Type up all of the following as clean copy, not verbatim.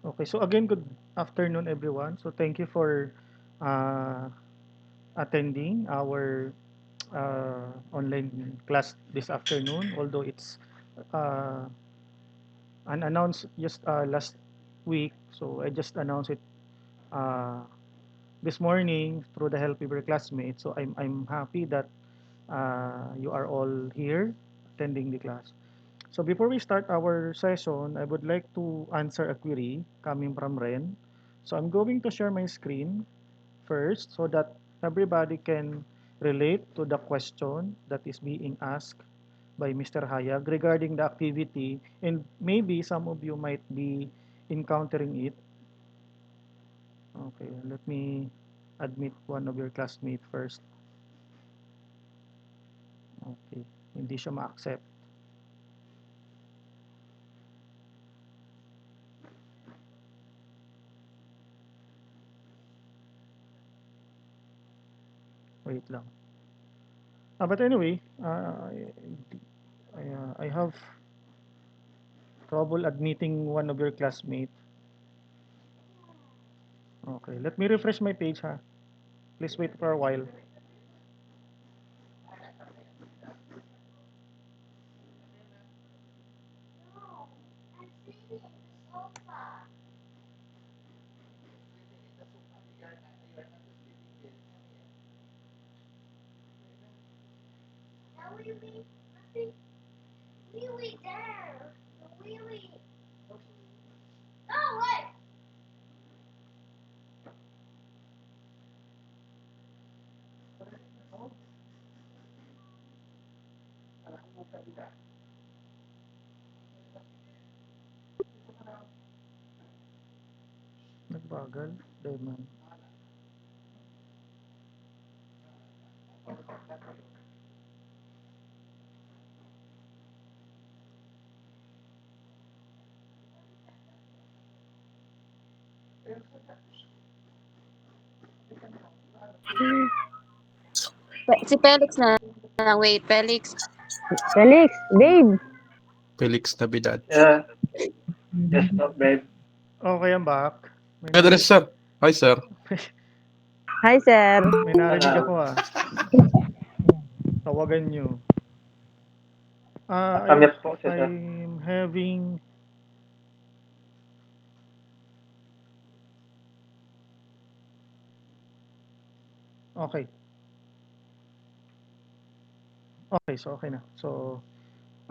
Okay, so again, good afternoon, everyone. So thank you for uh, attending our online class this afternoon. Although it's uh, unannounced just last week, so I just announced it uh, this morning through the help of your classmates. So I'm happy that you are all here attending the class. So before we start our session, I would like to answer a query coming from Ren. So I'm going to share my screen first so that everybody can relate to the question that is being asked by Mr. Hayag regarding the activity, and maybe some of you might be encountering it. Okay, let me admit one of your classmates first. Okay, hindi siya ma-accept. Wait lang. But anyway, I have trouble admitting one of your classmates. Okay, let me refresh my page ha. Please wait for a while. Nagbagal. Lemon. Si Felix na lang. Wait, Felix. Felix, babe. Felix Navidad. Yeah, yes, not bad. Okay, I'm back. May, Address, sir. Hi, sir. Hi, sir. may narinig Hello. ako ah. Tawagan nyo. Uh, I, Nakamute po siya, sir. I'm having... Okay. Okay, so okay na. So,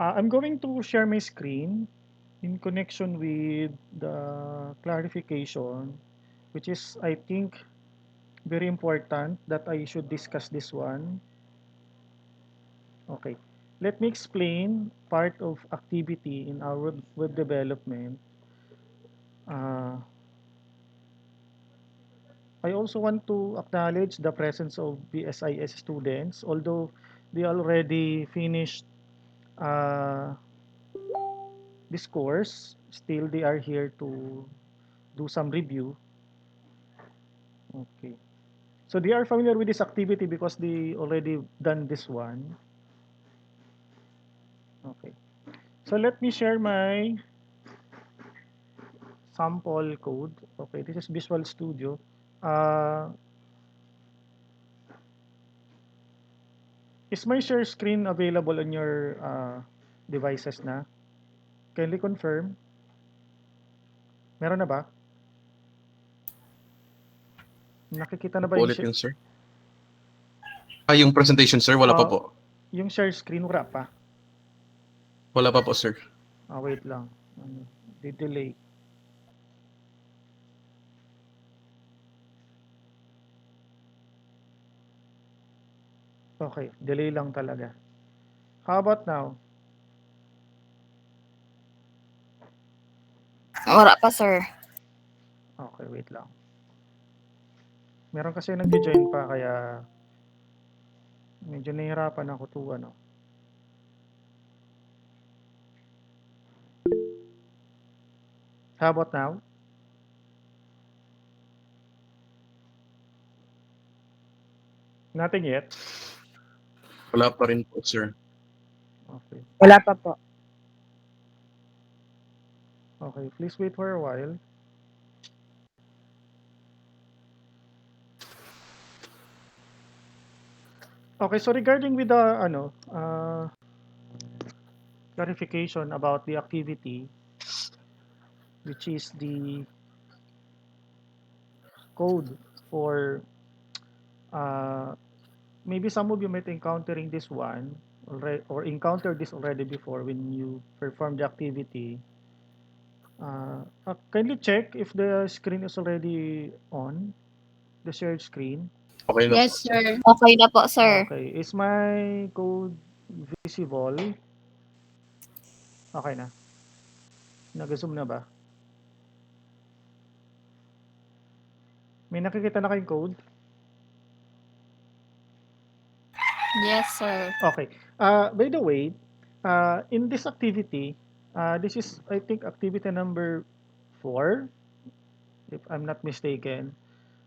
I'm going to share my screen in connection with the clarification, which is, I think, very important that I should discuss this one. Okay. Let me explain part of activity in our web development. Uh, I also want to acknowledge the presence of BSIS students, although they already finished uh, this course, still they are here to do some review. Okay. So they are familiar with this activity because they already done this one. Okay. So let me share my sample code. Okay, this is Visual Studio. Uh, is my share screen available on your devices na? Kindly confirm. Meron na ba? Nakikita na Ano ba po yung ulit yun, sir? Yung presentation, sir, wala pa uh, po. yung share screen wala pa? Wala pa po, sir. Wait lang. Delay. Okay, delay lang talaga. How about now? Wala pa, sir. Okay, wait lang. Meron kasi nag-join pa kaya medyo nahihirapan ako to ano. How about now? Nothing yet? Wala pa rin po, sir. Okay. Wala pa po. Okay, please wait for a while. Okay, so regarding with the clarification about the activity, which is the code for uh, maybe some of you might encountering this one already or encountered this already before when you perform the activity. Kindly check if the screen is already on, the shared screen. Okay na po, Yes, sir. sir. Okay na po, sir. Okay, is my code visible? Okay na. Nag-zoom na ba? May nakikita na kayong code? Yes, sir. Okay. By the way, in this activity, this is, I think, activity number 4, if I'm not mistaken.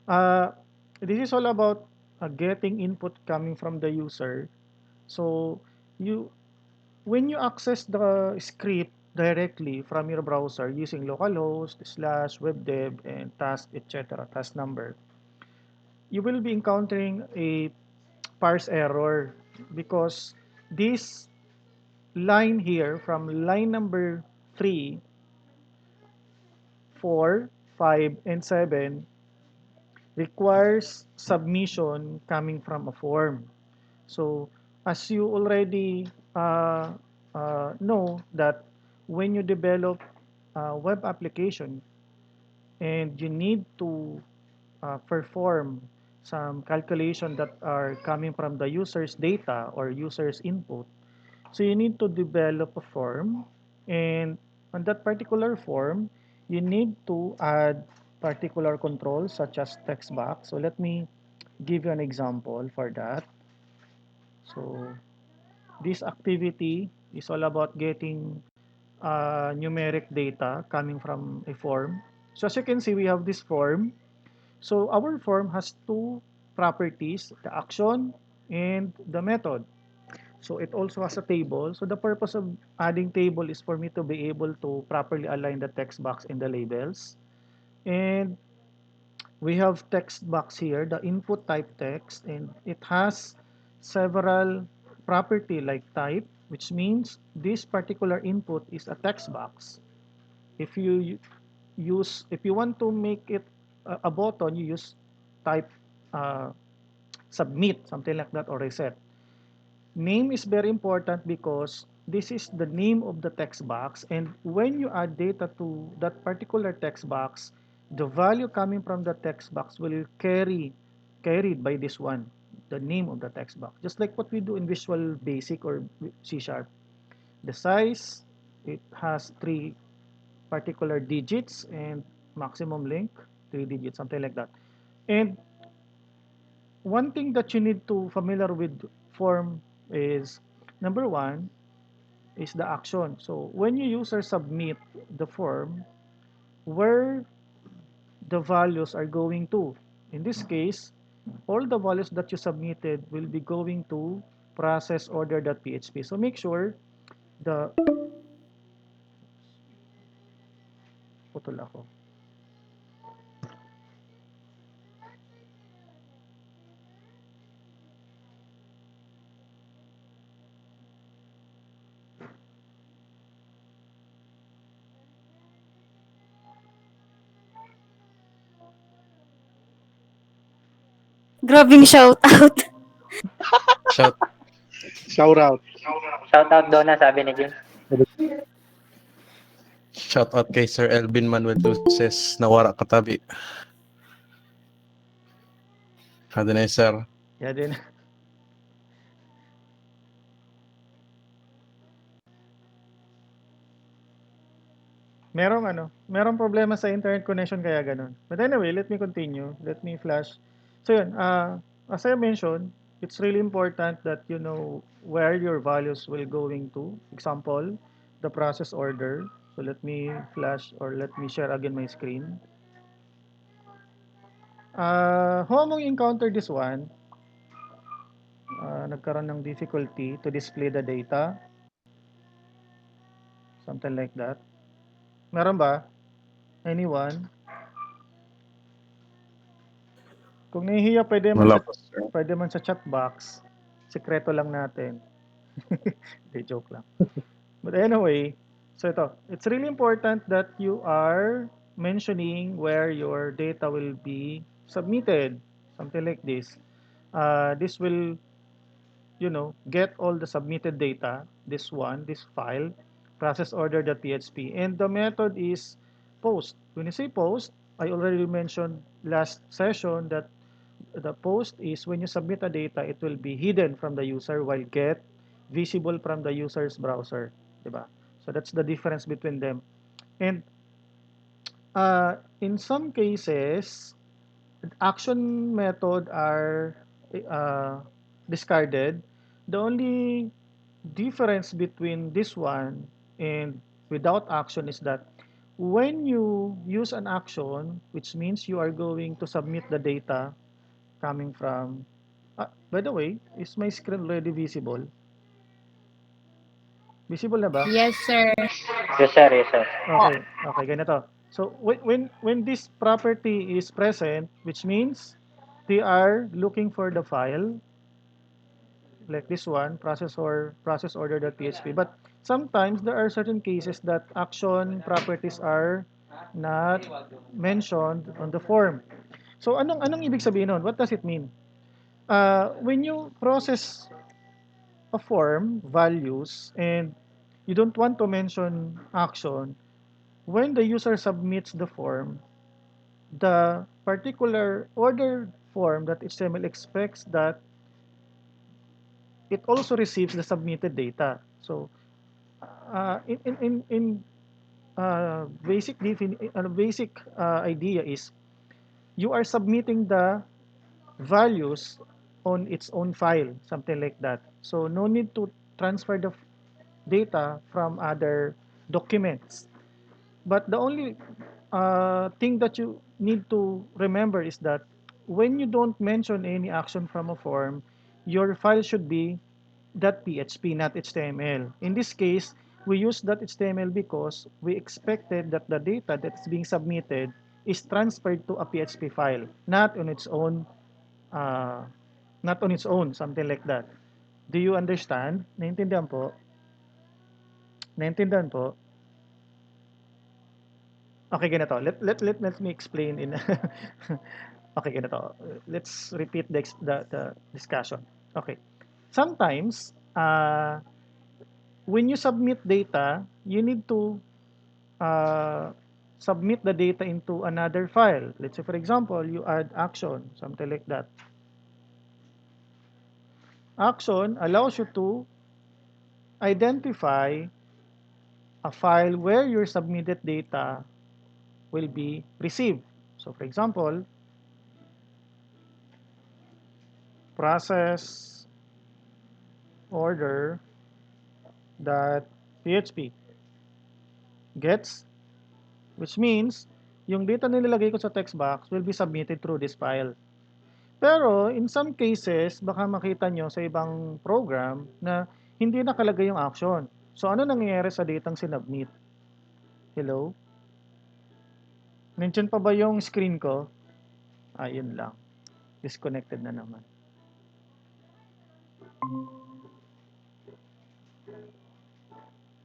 Uh, this is all about getting input coming from the user. So, you when you access the script directly from your browser using localhost, slash, webdev, and task, etc., task number, you will be encountering a parse error because this line here from line number 3, 4, 5, and 7 requires submission coming from a form. So, as you already know that when you develop a web application and you need to perform some calculation that are coming from the user's data or user's input, so you need to develop a form, and on that particular form, you need to add particular controls such as text box. So let me give you an example for that. So this activity is all about getting numeric data coming from a form. So as you can see, we have this form. So our form has two properties, the action and the method. So it also has a table. So the purpose of adding table is for me to be able to properly align the text box and the labels. And we have text box here, the input type text, and it has several property like type, which means this particular input is a text box. If you if you want to make it a button, you use type uh, submit, something like that, or reset. Name is very important because this is the name of the text box, and when you add data to that particular text box, the value coming from the text box will carried by this one, the name of the text box. Just like what we do in Visual Basic or C Sharp. The size, it has three particular digits, and maximum length, three digits, something like that. And one thing that you need to familiar with form is number one is the action. So when you user submit the form, where the values are going to. In this case, all the values that you submitted will be going to process order.php. So make sure the putol ako. Grabing shout out. Shout, Shout out. Shout out daw na, sabi ni Jim. shout out kay Sir Elvin Manuel Luces na wara katabi. Hadi na sir. Yeah, din. Merong problema sa internet connection kaya ganun. But anyway, let me continue. Let me flash. So yun, as I mentioned, it's really important that you know where your values will going to. Example, the process order. So let me flash or let me share again my screen. How mo encounter this one? Nagkaroon ng difficulty to display the data. Something like that. Meron ba? Anyone? Kung nahihiya, Wala po, sir. pwede man sa chat box. Sekreto lang natin. Hindi, joke lang. But anyway, so it's really important that you are mentioning where your data will be submitted, something like this. This will, get all the submitted data, this file, process order.php, and the method is post. When you say post, I already mentioned last session that the post is when you submit a data, it will be hidden from the user while get visible from the user's browser, diba? So that's the difference between them. And in some cases, action method are uh, discarded. The only difference between this one and without action is that when you use an action, which means you are going to submit the data coming from, by the way, is my screen already visible? Visible na ba? Yes, sir. Yes, sir. Yes, sir. Po. Okay, okay, ganito. So when this property is present, which means they are looking for the file like this one, process order.php. But sometimes there are certain cases that action properties are not mentioned on the form. So anong ibig sabihin nun? What does it mean? When you process a form, values, and you don't want to mention action, when the user submits the form, the particular order form that HTML expects that it also receives the submitted data. So in basic idea is you are submitting the values on its own file, something like that. So no need to transfer the data from other documents. But the only thing that you need to remember is that when you don't mention any action from a form, your file should be .php, not HTML. In this case, we use .html because we expected that the data that is being submitted is transferred to a PHP file, uh, not on its own, something like that. Do you understand? Naintindihan po? Naintindihan po? Okay, ganito. Let me explain in okay, ganito. Let's repeat the discussion. Okay. Sometimes, when you submit data, you need to uh, submit the data into another file. Let's say, for example, you add action, something like that. Action allows you to identify a file where your submitted data will be received. So, for example, process order that PHP gets, which means yung data na nilagay ko sa text box will be submitted through this file. Pero in some cases, baka makita nyo sa ibang program na hindi nakalagay yung action. So ano nangyayari sa datang sinubmit? Hello? Nandiyan pa ba yung screen ko? Ayun lang. Disconnected na naman.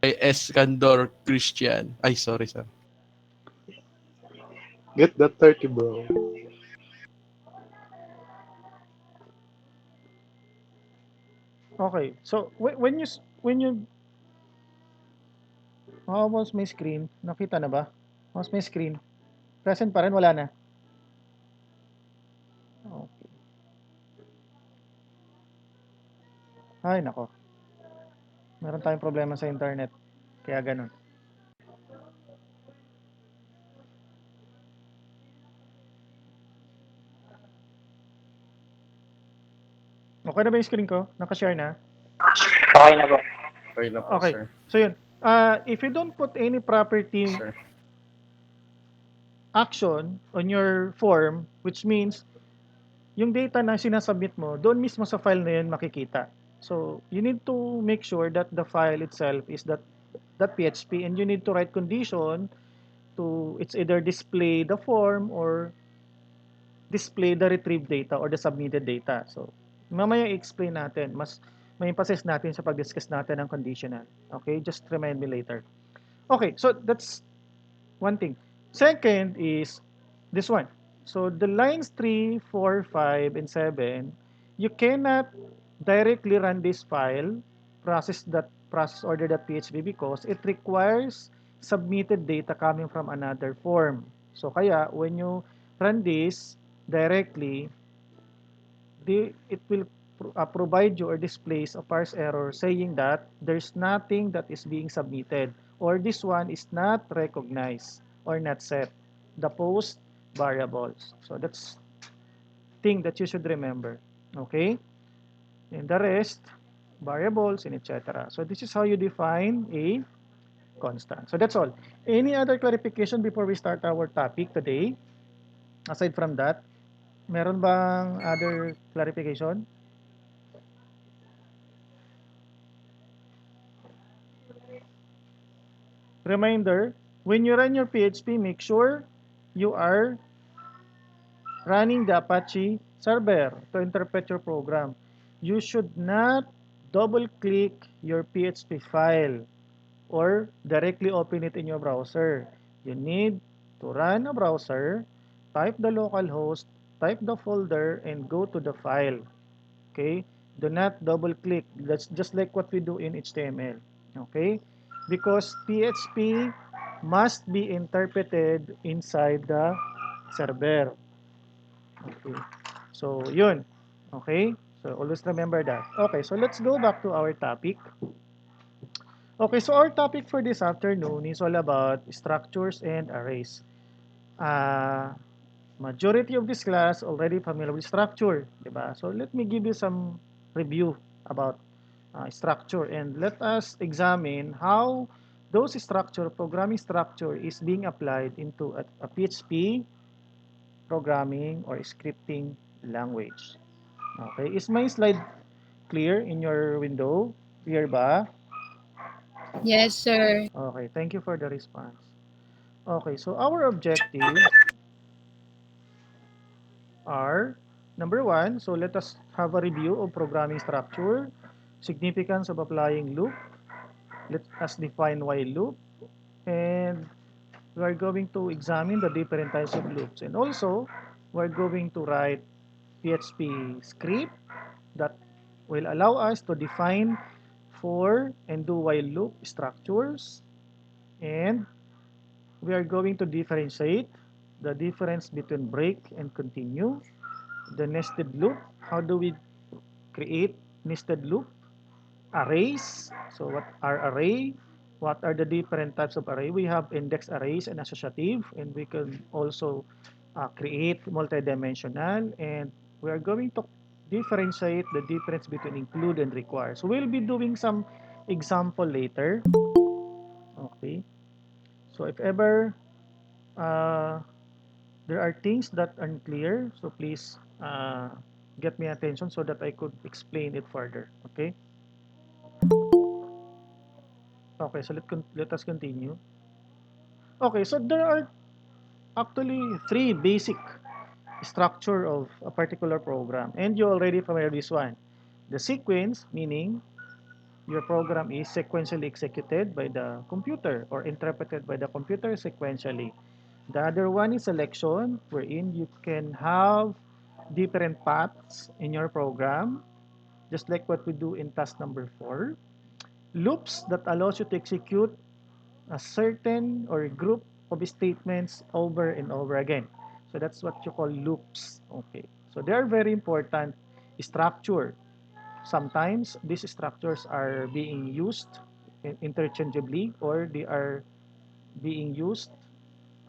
Kay Escandor Christian. Ay, sorry, sir. Get that 30, bro. Okay. So when you how's my screen? Nakita na ba? How's my screen? Present pa rin? Wala na? Okay. Ay, nako. Meron tayong problema sa internet. Kaya ganun. Okay na ba yung screen ko? Naka-share na? Okay na po. Okay na po, Okay. sir. So yun. If you don't put any property Sir. action on your form, which means yung data na sinasubmit mo, doon mismo sa file na yun makikita. So you need to make sure that the file itself is that PHP, and you need to write condition to it's either display the form or display the retrieved data or the submitted data. So Mamaya i-explain natin. Mas may emphasis natin sa pag-discuss natin ng conditional. Okay? Just remind me later. Okay, so that's one thing. Second is this one. So the lines 3, 4, 5, and 7, you cannot directly run this file, process order.php because it requires submitted data coming from another form. So kaya when you run this directly, it will provide you or displays a parse error saying that there's nothing that is being submitted or this one is not recognized or not set the post variables. So that's thing that you should remember. Okay, and the rest variables and etc. So this is how you define a constant. So that's all. Any other clarification before we start our topic today? Aside from that, meron bang other clarification? Reminder, when you run your PHP, make sure you are running the Apache server to interpret your program. You should not double click your PHP file or directly open it in your browser. You need to run a browser, type the localhost, type the folder, and go to the file. Okay? Do not double click. That's just like what we do in HTML. Okay? Because PHP must be interpreted inside the server. Okay. So, yun. Okay? So, always remember that. Okay, so let's go back to our topic. Okay, so our topic for this afternoon is all about structures and arrays. Uh, Majority of this class already familiar with structure, diba? So let me give you some review about structure and let us examine how those structure, programming structure is being applied into a PHP programming or scripting language. Okay, is my slide clear in your window? Clear ba? Yes, sir. Okay, thank you for the response. Okay, so our objectives are number one, so let us have a review of programming structure, significance of applying loop, let us define while loop, and we are going to examine the different types of loops. And also, we're going to write PHP script that will allow us to define for and do while loop structures. And we are going to differentiate the difference between break and continue, the nested loop. How do we create nested loop? Arrays. So what are array? What are the different types of array? We have index arrays and associative, and we can also create multidimensional, and we are going to differentiate the difference between include and require. So we'll be doing some example later. Okay. So if ever uh, there are things that are unclear, so please get me attention so that I could explain it further. Okay. Okay, so let us continue. Okay, so there are actually three basic structure of a particular program, and you already familiar with this one. The sequence, meaning your program is sequentially executed by the computer or interpreted by the computer sequentially. The other one is selection, wherein you can have different paths in your program, just like what we do in task number 4. Loops that allows you to execute a certain or a group of statements over and over again. So that's what you call loops. Okay. So they are very important structure. Sometimes these structures are being used interchangeably or they are being used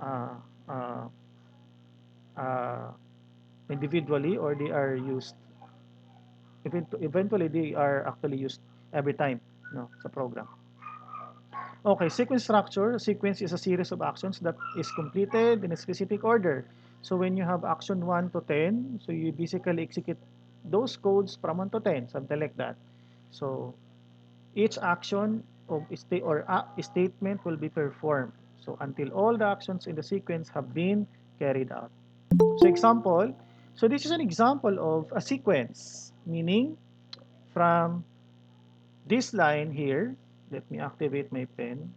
uh, uh, uh, individually or they are used eventually they are actually used every time no sa program. Okay, sequence structure. Sequence is a series of actions that is completed in a specific order. So when you have action 1 to 10, so you basically execute those codes from 1 to 10, something like that. So each action of state or a statement will be performed. So until all the actions in the sequence have been carried out. So example, so this is an example of a sequence. Meaning, from this line here, let me activate my pen.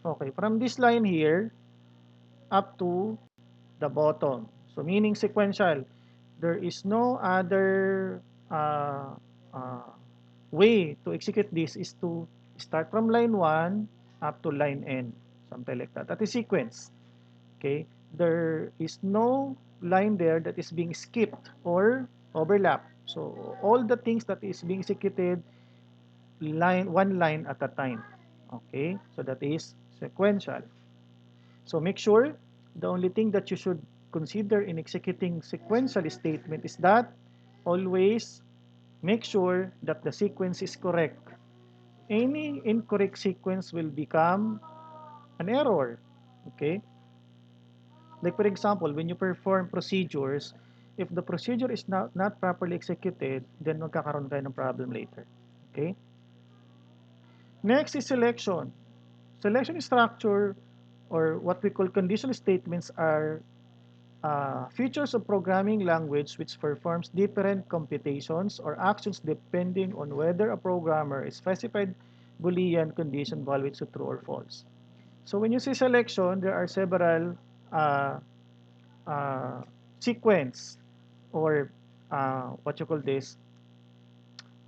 Okay, from this line here up to the bottom. So meaning sequential. There is no other uh, uh, way to execute this is to start from line 1 up to line n, something like that. That is sequence. Okay, there is no line there that is being skipped or overlap. So all the things that is being executed one line at a time. Okay, so that is sequential. So make sure the only thing that you should consider in executing sequential statement is that always make sure that the sequence is correct. Any incorrect sequence will become an error. Okay? Like for example, when you perform procedures, if the procedure is not properly executed, then magkakaroon kayo ng problem later. Okay? Next is selection. Selection structure or what we call conditional statements are features of programming language which performs different computations or actions depending on whether a programmer specified Boolean condition values to true or false. So when you say selection, there are several uh, uh, sequence or what you call this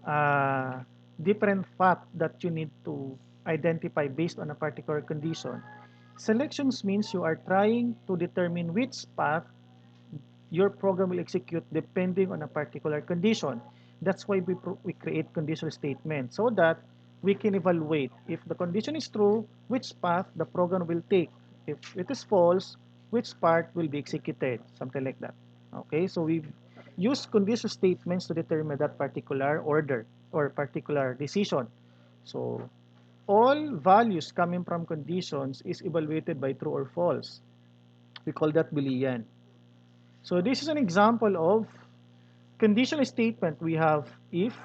uh, different path that you need to identify based on a particular condition. Selections means you are trying to determine which path your program will execute depending on a particular condition. That's why we create conditional statements so that we can evaluate if the condition is true, which path the program will take. If it is false, which part will be executed, something like that. Okay, so we use conditional statements to determine that particular order or particular decision. So all values coming from conditions is evaluated by true or false. We call that Boolean. So this is an example of conditional statement. We have if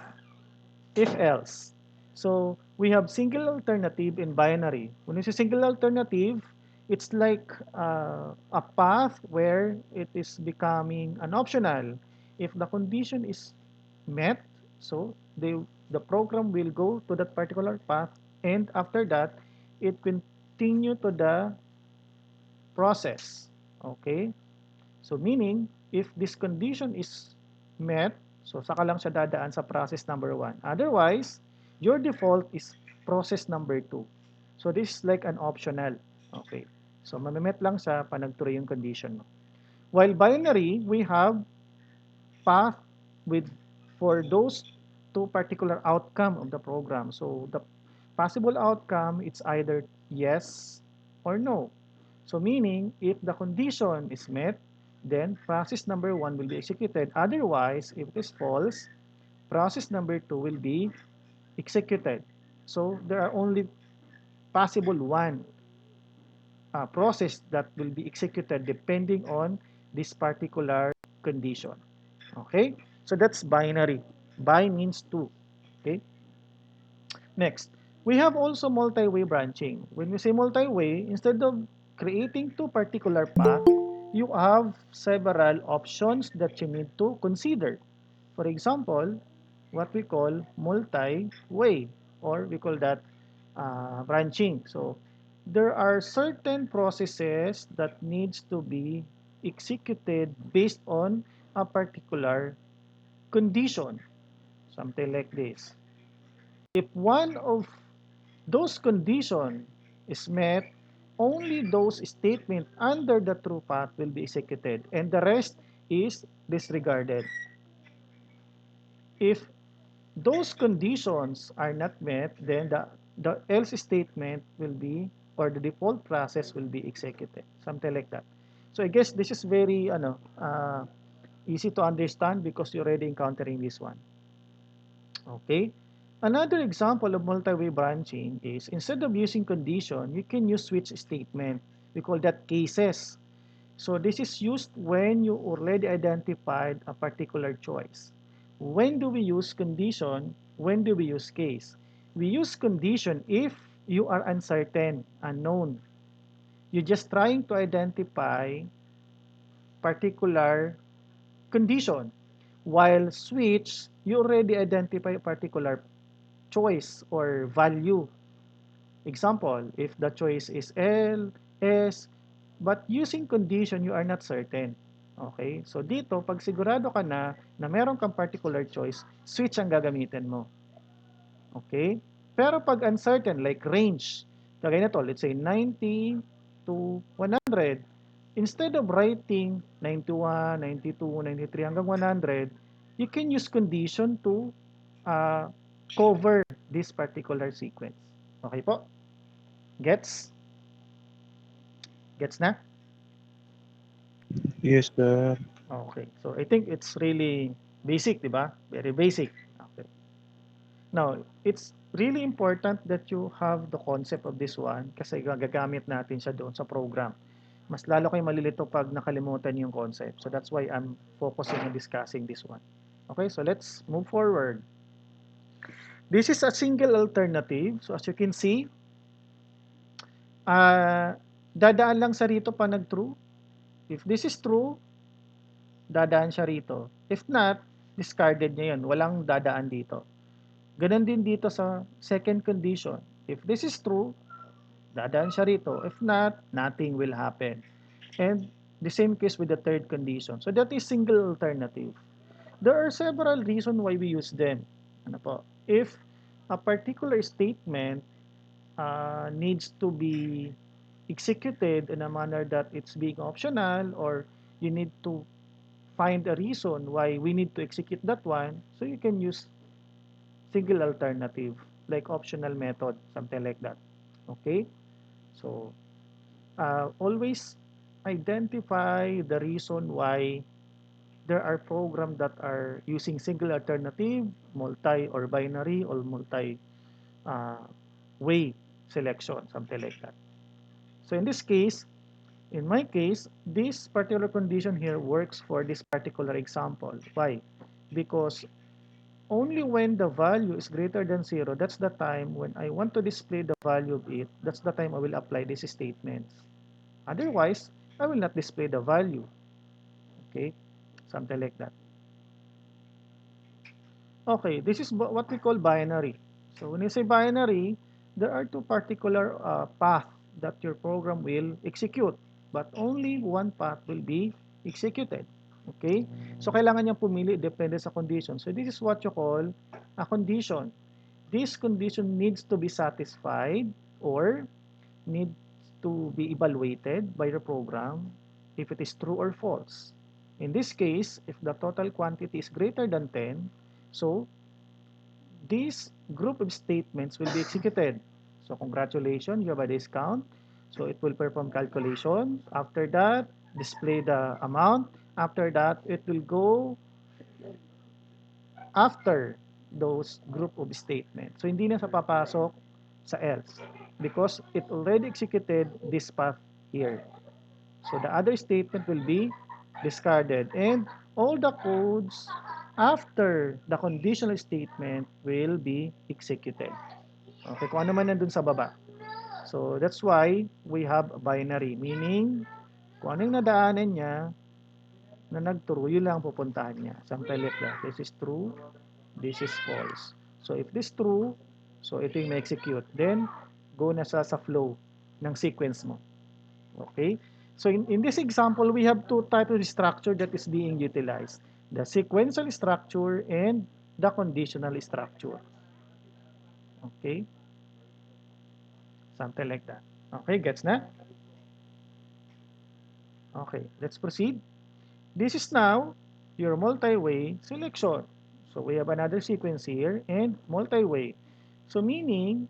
else. So we have single alternative and binary. When you say single alternative, it's like a path where it is becoming an optional. If the condition is met, so the program will go to that particular path, and after that, it continue to the process. Okay? So meaning, if this condition is met, so saka lang siya dadaan sa process number 1. Otherwise, your default is process number 2. So this is like an optional. Okay. So mamemet lang siya pa nagtuloy yung condition mo. While binary, we have path with for those two particular outcome of the program. So the possible outcome, it's either yes or no. So meaning, if the condition is met, then process number 1 will be executed. Otherwise, if it is false, process number 2 will be executed. So there are only possible one process that will be executed depending on this particular condition. Okay? So that's binary. Bi means two. Okay? Next, we have also multi-way branching. When we say multi-way, instead of creating two particular paths, you have several options that you need to consider. For example, what we call multi-way, or we call that branching. So there are certain processes that needs to be executed based on a particular condition, something like this. If one of those conditions is met, only those statements under the true path will be executed, and the rest is disregarded. If those conditions are not met, then the else statement will be, or the default process will be executed, something like that. So I guess this is very easy to understand because you're already encountering this one. Okay. Another example of multi-way branching is instead of using condition, you can use switch statement. We call that cases. So this is used when you already identified a particular choice. When do we use condition? When do we use case? We use condition if you are uncertain, unknown. You're just trying to identify particular condition. While switch, you already identify a particular choice or value. Example, if the choice is L, S, but using condition, you are not certain. Okay? So dito, pag sigurado ka na meron kang particular choice, switch ang gagamitin mo. Okay? Pero pag uncertain, like range, kagaya na to, let's say 90 to 100, instead of writing 91, 92, 93 hanggang 100, you can use condition to cover this particular sequence. Okay po? Gets? Gets na? Yes, sir. Okay. So I think it's really basic, di ba? Very basic. Okay. Now, it's really important that you have the concept of this one kasi gagamit natin siya doon sa program. Mas lalo kayo malilito pag nakalimutan yung concept. So that's why I'm focusing on discussing this one. Okay, so let's move forward. This is a single alternative. So as you can see, dadaan lang sa rito pa nag-true. If this is true, dadaan siya rito. If not, discarded niya yun. Walang dadaan dito. Ganon din dito sa second condition. If this is true, dadaan siya rito. If not, nothing will happen. And the same case with the third condition. So that is single alternative. There are several reasons why we use them. Ano po? If a particular statement needs to be executed in a manner that it's being optional, or you need to find a reason why we need to execute that one, so you can use single alternative, like optional method, something like that. Okay? So, always identify the reason why there are programs that are using single alternative, multi or binary, or multi way selection, something like that. So in this case, in my case, this particular condition here works for this particular example. Why? Because only when the value is greater than 0, that's the time when I want to display the value of it, that's the time I will apply these statements. Otherwise, I will not display the value. Okay? Something like that. Okay, this is what we call binary. So when you say binary, there are two particular paths that your program will execute, but only one path will be executed. Okay? So kailangan niyang pumili depende sa condition. So this is what you call a condition. This condition needs to be satisfied or needs to be evaluated by the program if it is true or false. In this case, if the total quantity is greater than 10, so this group of statements will be executed. So congratulations, you have a discount. So it will perform calculation. After that, display the amount. After that, it will go after those group of statements. So hindi na sa papasok sa else because it already executed this path here. So the other statement will be discarded and all the codes after the conditional statement will be executed. Okay, kung ano man nandun sa baba. So that's why we have binary, meaning kung ano yung nadaanan niya na nag-true, yun lang pupuntahan niya. Something like that. This is true, this is false. So if this true, so ito yung ma-execute. Then, go na sa flow ng sequence mo. Okay? So in this example, we have two types of structure that is being utilized. The sequential structure and the conditional structure. Okay? Something like that. Okay, gets na? Okay, let's proceed. This is now your multi-way selection. So we have another sequence here and multi-way. So meaning,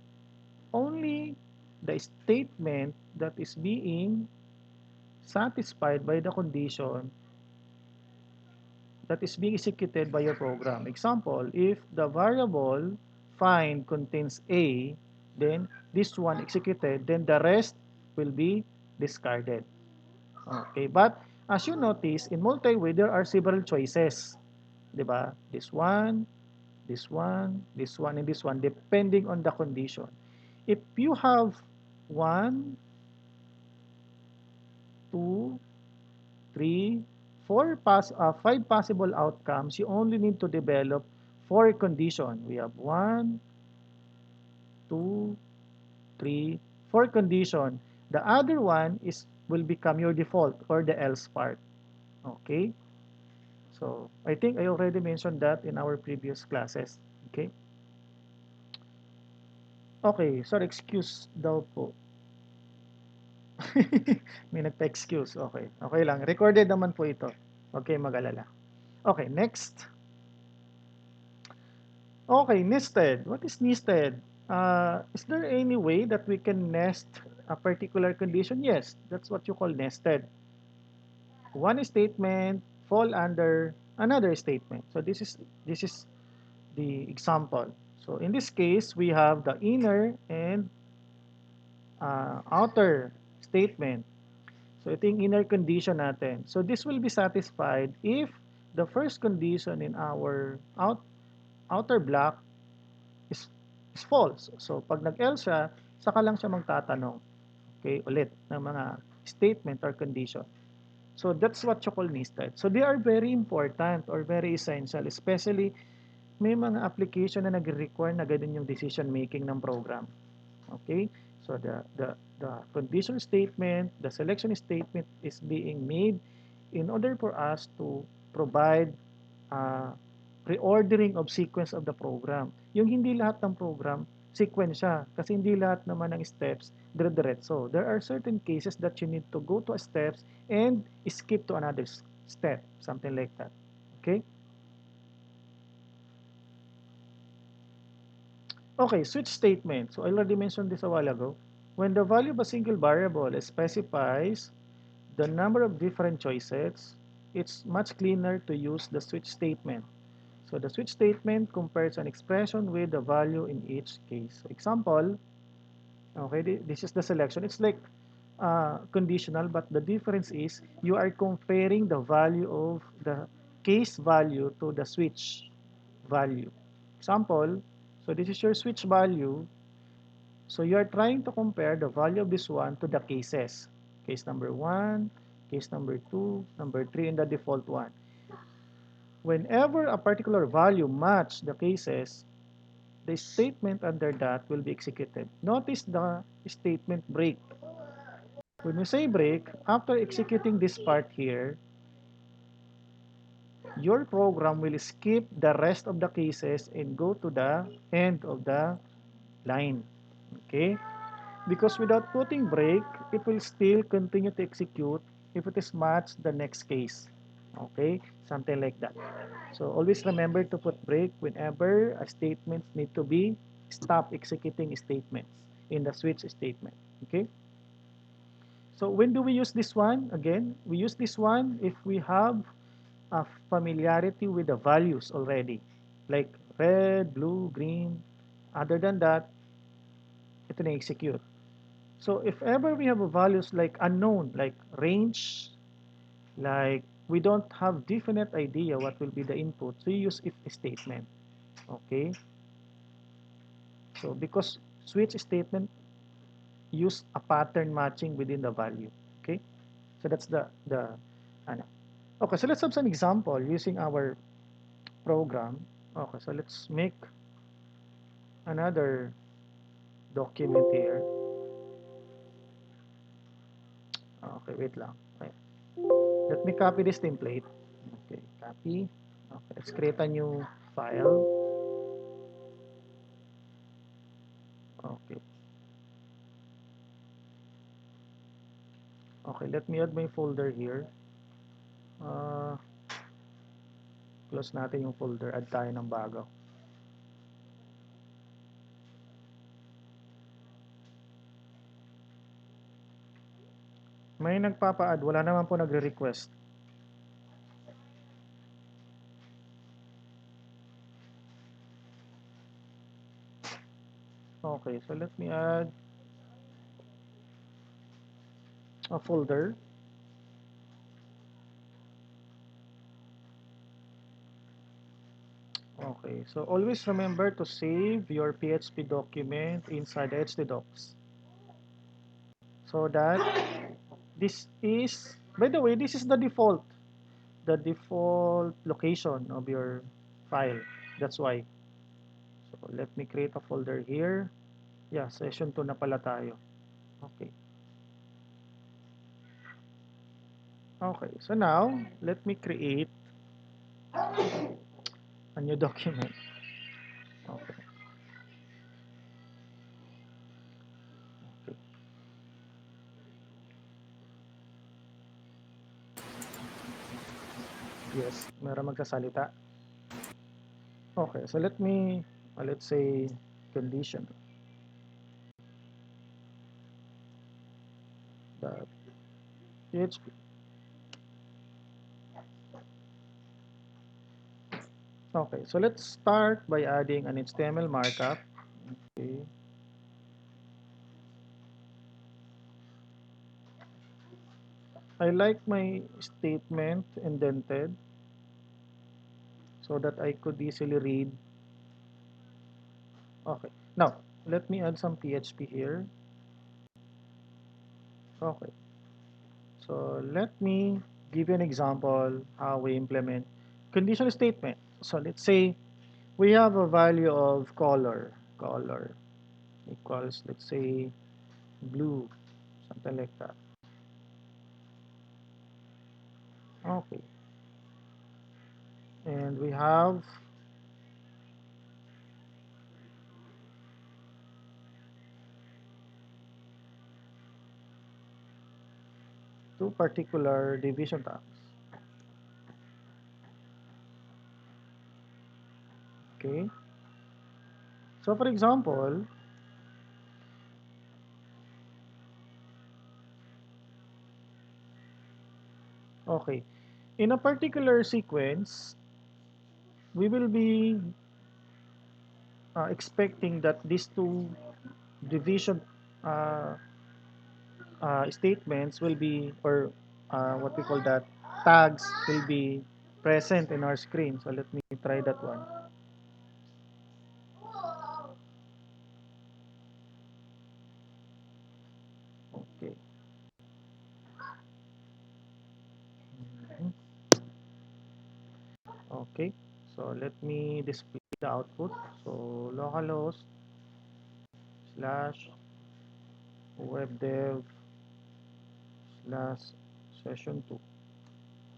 only the statement that is being satisfied by the condition that is being executed by your program. Example, if the variable find contains A, then this one executed, then the rest will be discarded. Okay, but as you notice, in multi-way, there are several choices. Diba? This one, this one, this one, and this one, depending on the condition. If you have 1, 2, 3, 5 possible outcomes, you only need to develop 4 conditions. We have 1, 2, 3, 4 condition. The other one is will become your default or the else part. Okay? So, I think I already mentioned that in our previous classes. Okay? Okay, sorry, excuse daw po. May nagpa-excuse. Okay. Okay lang. Recorded naman po ito. Okay, mag-alala. Okay, next. Okay, nested. What is nested? Is there any way that we can nest a particular condition? Yes, that's what you call nested. One statement fall under another statement. So this is the example. So in this case, we have the inner and outer statement. So ito yung inner condition natin. So this will be satisfied if the first condition in our outer block is, is false. So pag nag-else siya, saka lang siya magtatanong. Okay, ulit ng mga statement or condition. So that's what you call nested. So they are very important or very essential, especially may mga application na nag-require na ganun yung decision making ng program. Okay? So the condition statement, the selection statement is being made in order for us to provide reordering of sequence of the program. Yung hindi lahat ng program, sequence siya. Kasi hindi lahat naman ng steps dire-diretso. There are certain cases that you need to go to a steps and skip to another step. Something like that. Okay? Okay, switch statement. So I already mentioned this a while ago. When the value of a single variable specifies the number of different choices, it's much cleaner to use the switch statement. So the switch statement compares an expression with the value in each case. So example, okay, this is the selection. It's like conditional, but the difference is you are comparing the value of the case value to the switch value. Example, so this is your switch value. So you are trying to compare the value of this one to the cases. Case number 1, case number 2, number 3, and the default one. Whenever a particular value match the cases, the statement under that will be executed. Notice the statement break. When we say break, after executing this part here, your program will skip the rest of the cases and go to the end of the line. Okay? Because without putting break, it will still continue to execute if it is matched the next case. Okay? Something like that. So always remember to put break whenever a statements need to be stop executing statements in the switch statement. Okay? So when do we use this one? Again, we use this one if we have a familiarity with the values already, like red, blue, green. Other than that, ito na execute. So if ever we have a values like unknown, like range, like we don't have definite idea what will be the input, so you use if statement. Okay? So because switch statement use a pattern matching within the value. Okay? So that's the ano. Okay, so let's have some example using our program. Okay, so let's make another document here. Okay, wait lang. Okay. Let me copy this template. Okay, copy. Okay, let's create a new file. Okay. Okay, let me add my folder here. Uh, Close natin yung folder. Add tayo ng bago. May nagpapa-add. Wala naman po nagre-request. Okay, so let me add a folder. Okay, so always remember to save your PHP document inside the htdocs. So that this is, by the way, this is the default. the default location of your file. That's why. So let me create a folder here. Yeah, session 2 na pala tayo. Okay. Okay, so now let me create a new document. Okay. Okay. Yes, meron magsasalita. Okay, so let me, let's say, condition that PHP. Okay, so let's start by adding an HTML markup. Okay. I like my statement indented so that I could easily read. Okay, now let me add some PHP here. Okay, so let me give you an example how we implement conditional statement. So let's say we have a value of color equals, let's say, blue, something like that. Okay, and we have two particular division tags. Okay, so for example, okay, in a particular sequence, we will be expecting that these two division uh, statements will be, or what we call that, tags will be present in our screen. So let me try that one. Okay. Mhm. Okay. So let me display the output. So localhost slash webdev slash session 2.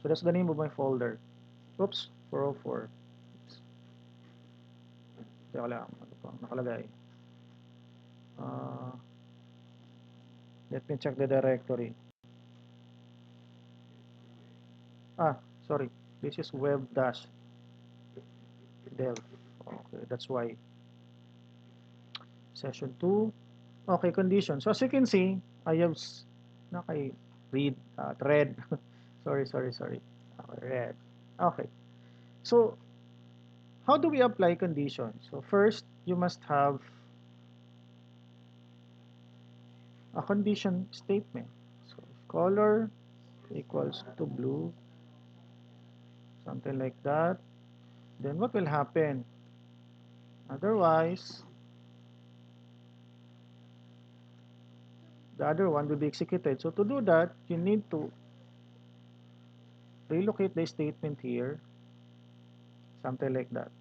So that's the name of my folder. Oops, 404. Oops. Teka lang, ano pa nakalagay? Uh, Let me check the directory. Ah, sorry. This is web dash dev. Okay, that's why. Session 2. Okay, condition. So as you can see, I have read red. Sorry. Red. Okay. So how do we apply conditions? So first, you must have a condition statement. So if color equals to blue, something like that, then what will happen? Otherwise, the other one will be executed. So to do that, you need to relocate the statement here, something like that.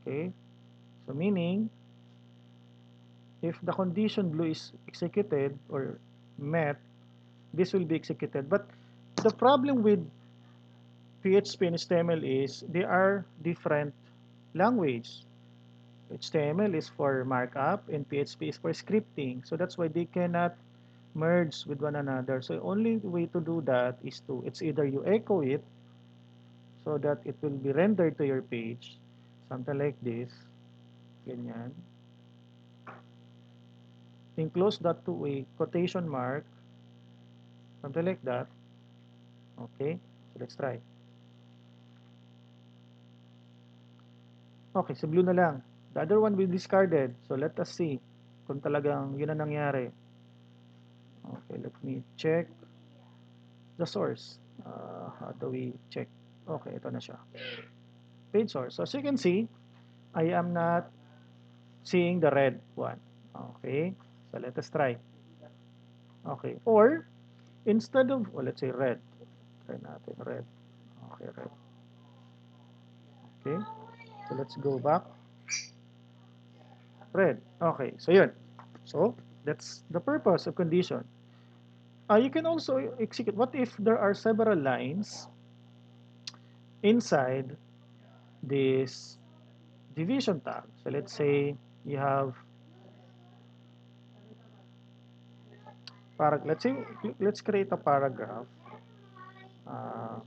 Okay, so meaning if the condition blue is executed or met, this will be executed. But the problem with PHP and HTML is they are different language. HTML is for markup and PHP is for scripting. So that's why they cannot merge with one another. So the only way to do that is to, it's either you echo it so that it will be rendered to your page, something like this, ganyan. Enclose that to a quotation mark, something like that. Okay, so let's try. Okay, so blue na lang. The other one we discarded. So let us see kung talagang yun ang nangyari. Okay, let me check the source. How do we check? Okay, ito na siya. Page source. So as you can see, I am not seeing the red one. Okay, so let us try. Okay, or instead of, well, let's say red. Try natin red. Okay, right. Okay, so let's go back. Red. Okay, so yun. So that's the purpose of condition. You can also execute. What if there are several lines inside this division tag? So let's say you have let's say let's create a paragraph. Uh,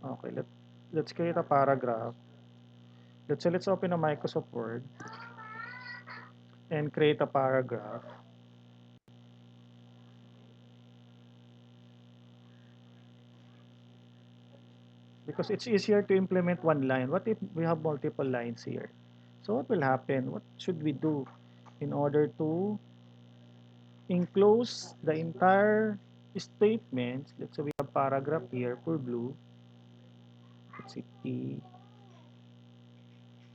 okay, let's create a paragraph. Let's say let's open a Microsoft Word and create a paragraph. Because it's easier to implement one line. What if we have multiple lines here? So what will happen? What should we do in order to enclose the entire statement? Let's say we have paragraph here for blue. Let's see T,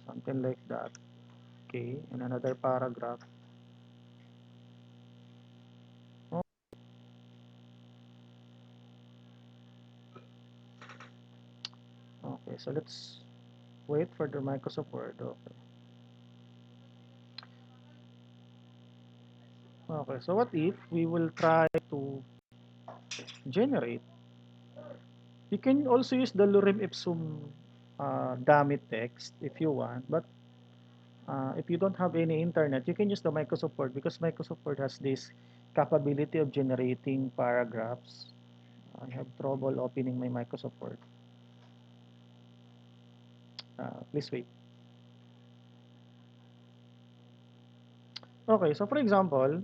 something like that. Okay, and another paragraph. Oh, okay, so let's wait for the Microsoft Word. Okay. Okay, so what if we will try to generate. You can also use the lorem ipsum dummy text if you want, but if you don't have any internet, you can use the Microsoft Word because Microsoft Word has this capability of generating paragraphs. I have trouble opening my Microsoft Word. Please wait. Okay, so for example,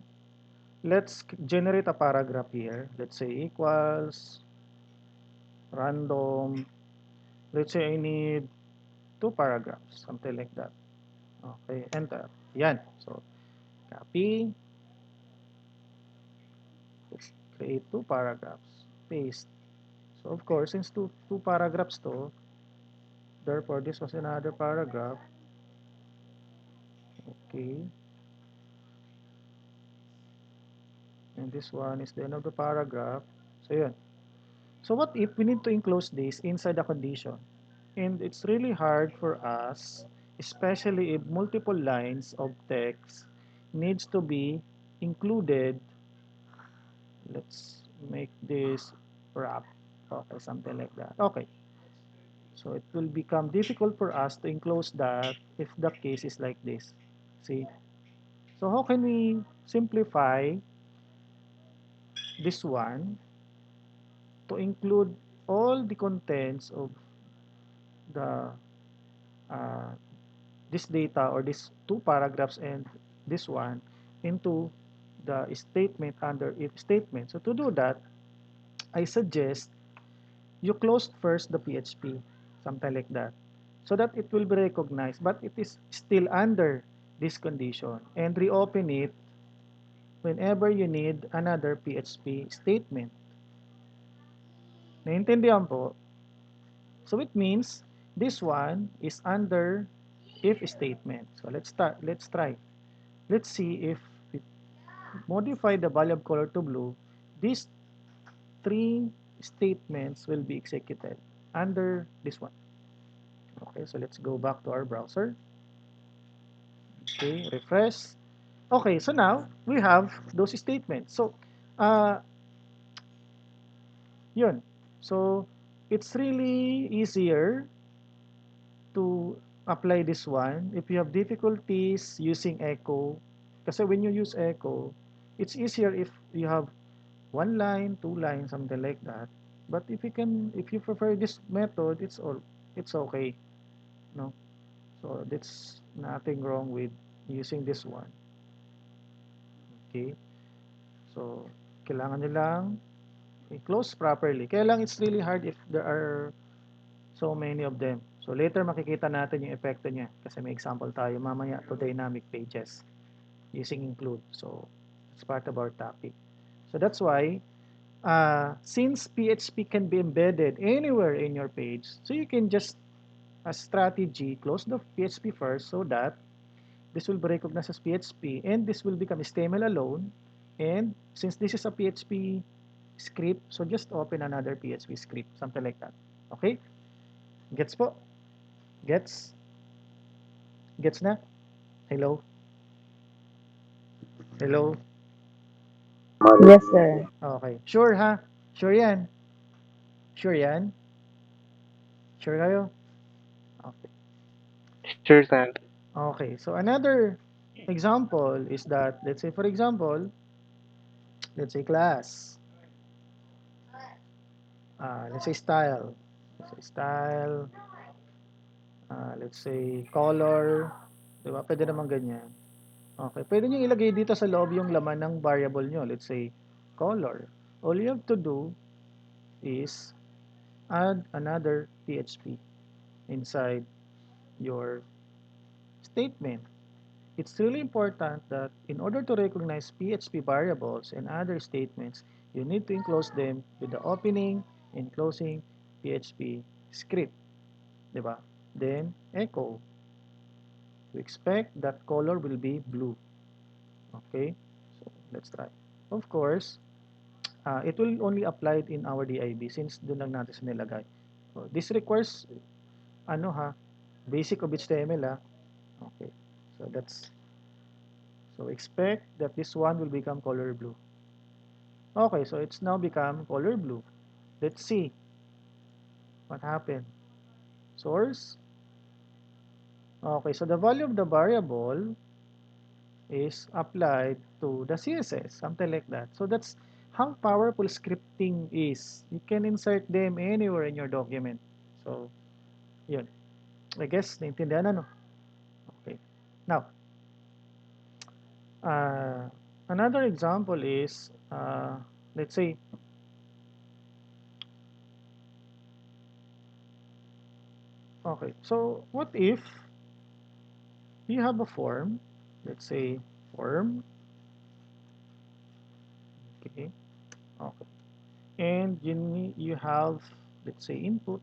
let's generate a paragraph here. Let's say equals random. Let's say I need two paragraphs, something like that. Okay, enter. Yan. So, copy. Let's create two paragraphs. Paste. So, of course, since two paragraphs to, therefore, this was another paragraph. Okay. And this one is the end of the paragraph. So, yun. So, what if we need to enclose this inside the condition? And it's really hard for us, especially if multiple lines of text needs to be included. Let's make this wrap. Okay, something like that. Okay. So it will become difficult for us to enclose that if the case is like this. See? So how can we simplify this one to include all the contents of the uh, this data or these two paragraphs and this one into the statement under if statement. So to do that, I suggest you closed first the PHP, something like that, so that it will be recognized, but it is still under this condition, and reopen it whenever you need another PHP statement. Naintindihan po? So it means this one is under if statement. So let's start. Let's try. Let's see if we modify the value of color to blue. These three statements will be executed under this one. Okay, so let's go back to our browser. Okay, refresh. Okay, so now we have those statements. So, uh, yun. So, it's really easier to apply this one if you have difficulties using echo. Kasi when you use echo, it's easier if you have one line, two lines, something like that. But if you prefer this method, it's okay, no? So that's nothing wrong with using this one. Okay? So, kailangan nyo lang i-close properly. Kaya lang it's really hard if there are so many of them. So, later makikita natin yung epekto niya. Kasi may example tayo mamaya to dynamic pages using include. So, it's part of our topic. So, that's why, since PHP can be embedded anywhere in your page, so you can just, as strategy, close the PHP first so that this will be recognized as PHP and this will become HTML alone. And since this is a PHP script, so just open another PHP script, something like that. Okay? Gets po? Gets? Gets na? Hello? Hello? Yes, sir. Okay. Sure ha? Sure yan? Sure yan? Sure kayo? Okay. Sure, sir. Okay. So another example is that, let's say for example, let's say class. Let's say style. Let's say style. Let's say color. Diba? Pwede naman ganyan. Okay. Pwede nyo ilagay dito sa loob yung laman ng variable nyo. Let's say color. All you have to do is add another PHP inside your statement. It's really important that in order to recognize PHP variables and other statements, you need to enclose them with the opening and closing PHP script. Diba? Then, echo. We expect that color will be blue. Okay? So, let's try. Of course, it will only apply in our DIB since doon lang natin sa nilagay. So, this requires, ano ha, basic of HTML ha. Okay. So, so expect that this one will become color blue. Okay, so it's now become color blue. Let's see what happened. Source. Okay, so the value of the variable is applied to the CSS, something like that. So that's how powerful scripting is. You can insert them anywhere in your document. So, yun. I guess, naintindihan na, no? Okay. Now, uh, another example is, let's say, okay, so what if you have a form, let's say form, okay, okay, and you have, let's say input,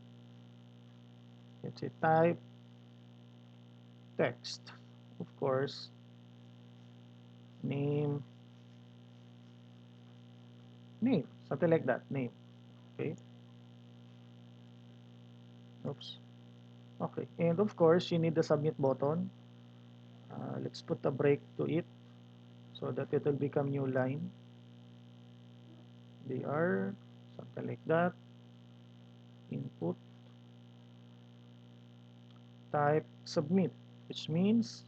let's say type text, of course, name, name, something like that, name, okay, oops, okay, and of course you need the submit button. Let's put a break to it so that it will become new line. They are something like that. Input type submit, which means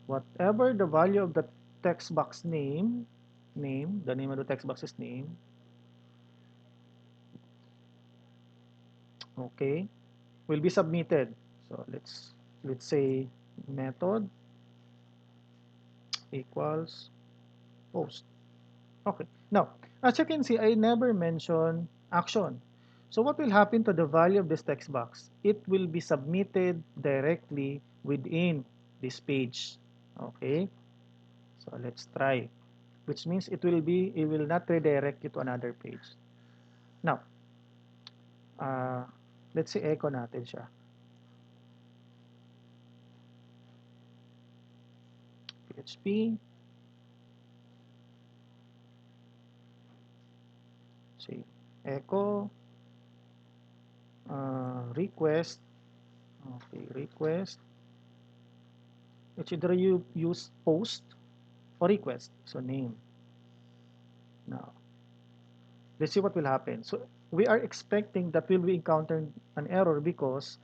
whatever the value of the text box name, the name of the text box is name, okay, will be submitted. So let's say method equals post. Okay. Now, as you can see, I never mentioned action. So what will happen to the value of this text box? It will be submitted directly within this page. Okay. So let's try. Which means it will not redirect you to another page. Now, uh, let's say echo natin siya. PHP, say echo, request, okay, request. It's either you use post or request, so name. Now, let's see what will happen. So we are expecting that will be encountering an error because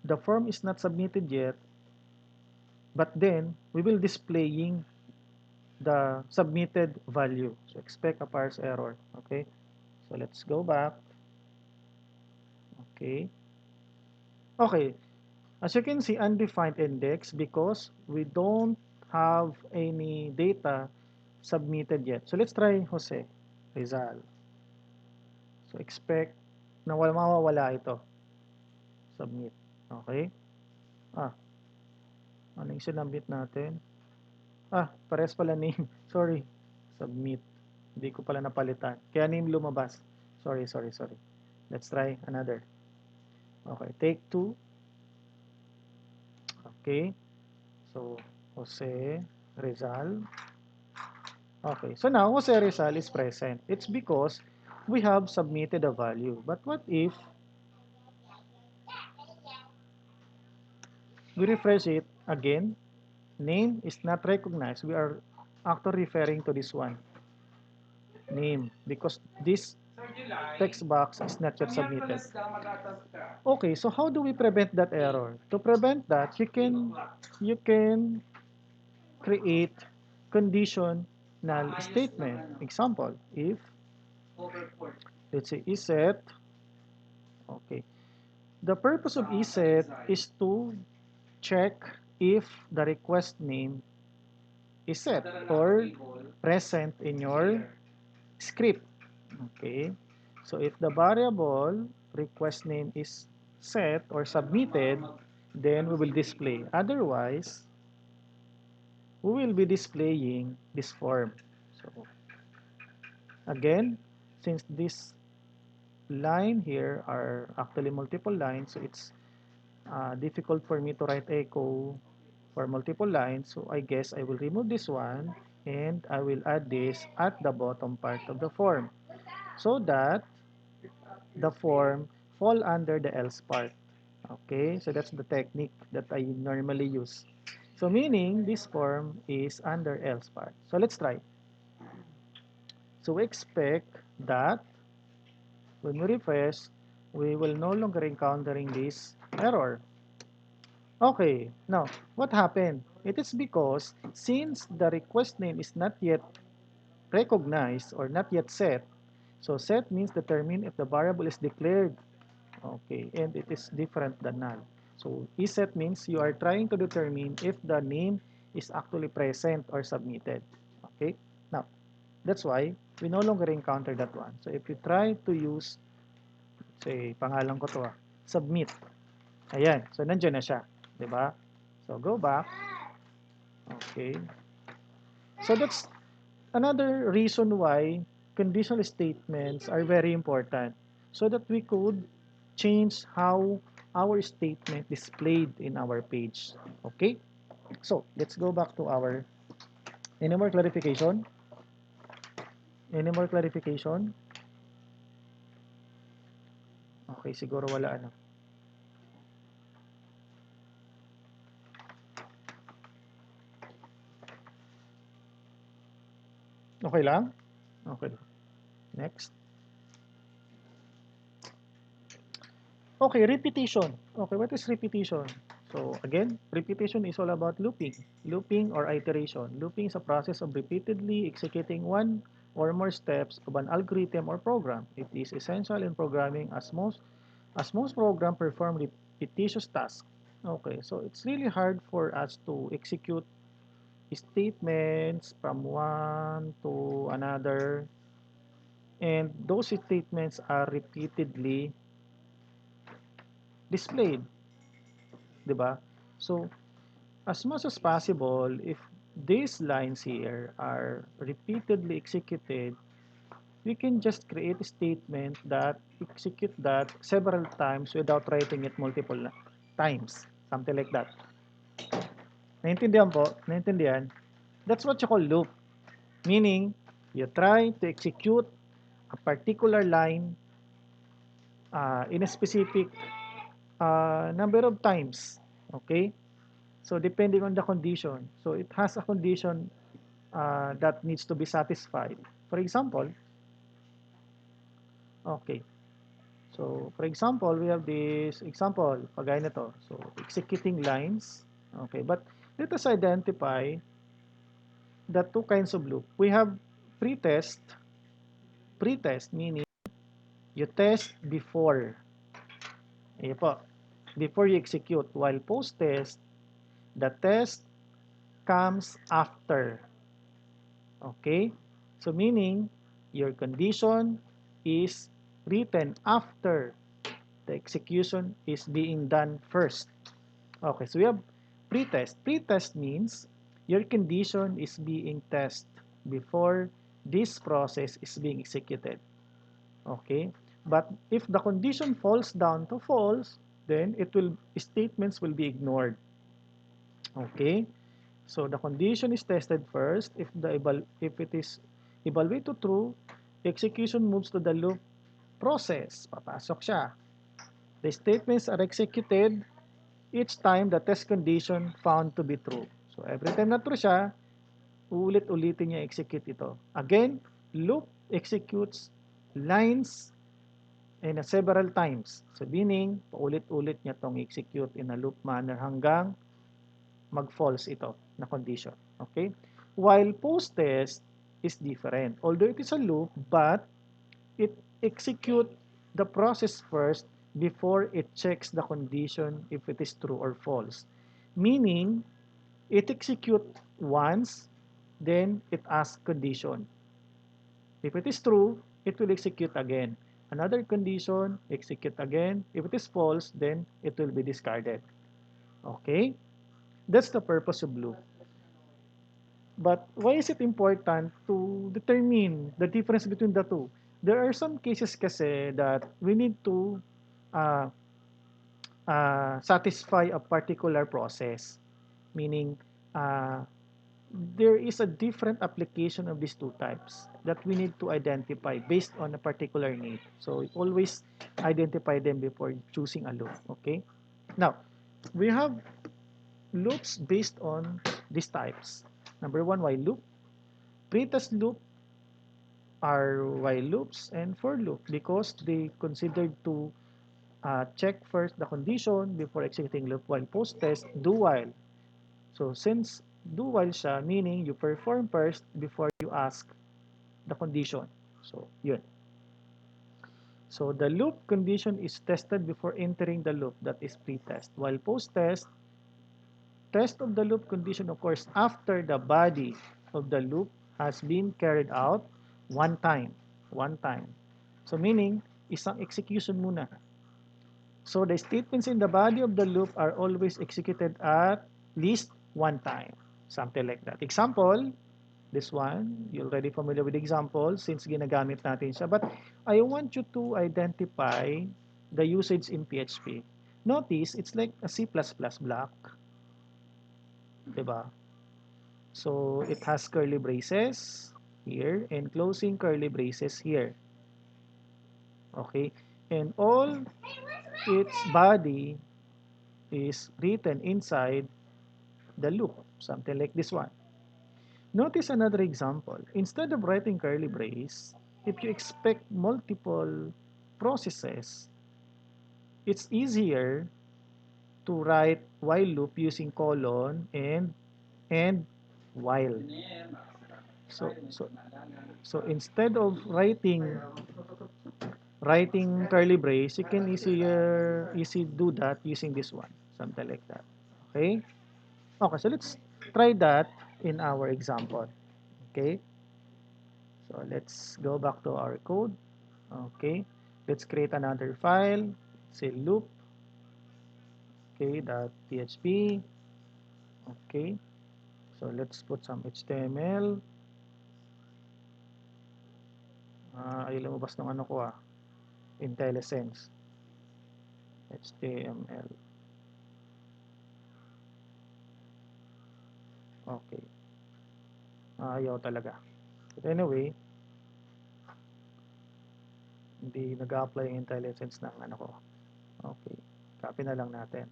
the form is not submitted yet, but then we will displaying the submitted value. So expect a parse error. Okay. So let's go back. Okay. Okay. As you can see, undefined index because we don't have any data submitted yet. So let's try Jose Rizal. So expect na mawawala ito. Submit. Okay. Ah, ano yung sinabit natin? Pares pala name. Sorry. Submit. Hindi ko pala napalitan. Kaya name lumabas. Sorry, sorry, sorry. Let's try another. Okay, take two. Okay. So, Jose Rizal. Okay, so now Jose Rizal is present. It's because we have submitted a value. But what if we refresh it again? Name is not recognized. We are actually referring to this one, name, because this text box is not yet submitted. Okay, so how do we prevent that error? To prevent that, you can create conditional statement. Example, if let's say is set, okay. The purpose of ESET is to check if the request name is set or present in your script. Okay. So if the variable request name is set or submitted, then we will display. Otherwise, we will be displaying this form. So again, since this line here are actually multiple lines, so it's difficult for me to write echo for multiple lines. So I guess I will remove this one and I will add this at the bottom part of the form so that the form fall under the else part. Okay, so that's the technique that I normally use. So meaning this form is under else part. So let's try. So we expect that when we refresh, we will no longer encountering this error. Okay, now what happened? It is because since the request name is not yet recognized or not yet set, so set means determine if the variable is declared. Okay, and it is different than null. So ESET means you are trying to determine if the name is actually present or submitted. Okay, now that's why we no longer encounter that one. So if you try to use, say, pangalan ko to submit. Ayan, so nandiyan na siya, 'di ba? So go back. Okay. So that's another reason why conditional statements are very important so that we could change how our statement displayed in our page. Okay? So, let's go back to our any more clarification? Any more clarification? Okay, siguro wala ano. Okay lang? Okay. Next. Okay, repetition. Okay, what is repetition? So again, repetition is all about looping. Looping or iteration. Looping is a process of repeatedly executing one or more steps of an algorithm or program. It is essential in programming as most program perform repetitious tasks. Okay, so it's really hard for us to execute statements from one to another, and those statements are repeatedly displayed, 'di ba? So, as much as possible, if these lines here are repeatedly executed, we can just create a statement that execute that several times without writing it multiple times. Something like that. Naintindihan po? Naintindihan? That's what you call loop. Meaning, you try to execute a particular line in a specific number of times. Okay? So, depending on the condition. So, it has a condition that needs to be satisfied. For example, okay. So, for example, we have this example, kagaya nito. So, executing lines. Okay, but let us identify the two kinds of loop. We have pre-test. Pre-test meaning you test before. Ayan po. Before you execute. While post-test, the test comes after. Okay? So, meaning, your condition is written after the execution is being done first. Okay, so we have pre-test. Pre-test means your condition is being tested before this process is being executed. Okay, but if the condition falls down to false, then it will statements will be ignored. Okay, So the condition is tested first. If it is evaluated to true, execution moves to the loop process. Papasok siya. The statements are executed each time the test condition found to be true. So every time na true siya, ulit-ulitin niya execute ito. Again, loop executes lines and several times. So meaning, paulit-ulit niya tong execute in a loop manner hanggang mag-false ito na condition. Okay? While post-test is different. Although it is a loop, but it execute the process first before it checks the condition if it is true or false. Meaning, it execute once, then it asks condition. If it is true, it will execute again. Another condition, execute again. If it is false, then it will be discarded. Okay? That's the purpose of loop. But why is it important to determine the difference between the two? There are some cases kasi that we need to uh, satisfy a particular process. Meaning, uh, there is a different application of these two types that we need to identify based on a particular need. So always identify them before choosing a loop. Okay? Now, we have loops based on these types. Number one, while loop. Pretest loop are while loops and for loop because they considered to check first the condition before executing loop, while post test do while. So since do while siya, meaning you perform first before you ask the condition. So yun. So the loop condition is tested before entering the loop, that is pre-test. While post-test, test of the loop condition occurs after the body of the loop has been carried out one time. One time. So meaning, isang execution muna. So the statements in the body of the loop are always executed at least one time. Something like that. Example, this one, you're already familiar with the example since ginagamit natin siya. But I want you to identify the usage in PHP. Notice, it's like a C++ block. Diba? So it has curly braces here and closing curly braces here. Okay? And all its body is written inside the loop, something like this one. Notice another example. Instead of writing curly brace, if you expect multiple processes, it's easier to write while loop using colon and while. So so so instead of writing curly brace, you can easy do that using this one, something like that. Okay? Okay, so let's try that in our example. Okay? So let's go back to our code. Okay, let's create another file. Say loop. Okay, .php. Okay, so let's put some HTML. Ay lumabas ng ano ko IntelliSense. HTML. Okay. Ayaw talaga. But anyway, hindi nag-apply yung IntelliSense ng ano ko. Okay. Copy na lang natin.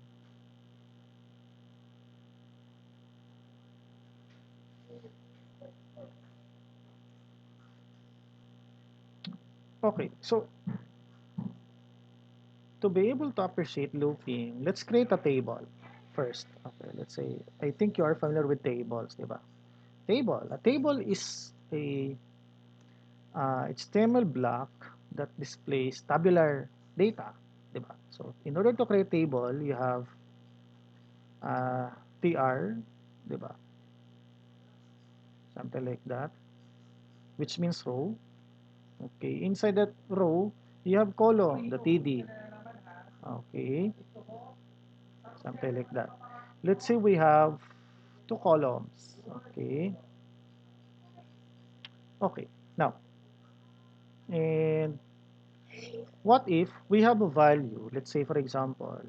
Okay, so to be able to appreciate looping, let's create a table first. Okay, let's say, I think you are familiar with tables, di ba? Table. A table is a HTML block that displays tabular data, di ba? So, in order to create table, you have tr, di ba? Something like that, which means row. Okay, inside that row, you have column, the td. Okay, something like that. Let's say we have two columns. Okay. Okay. Now, and what if we have a value? Let's say, for example,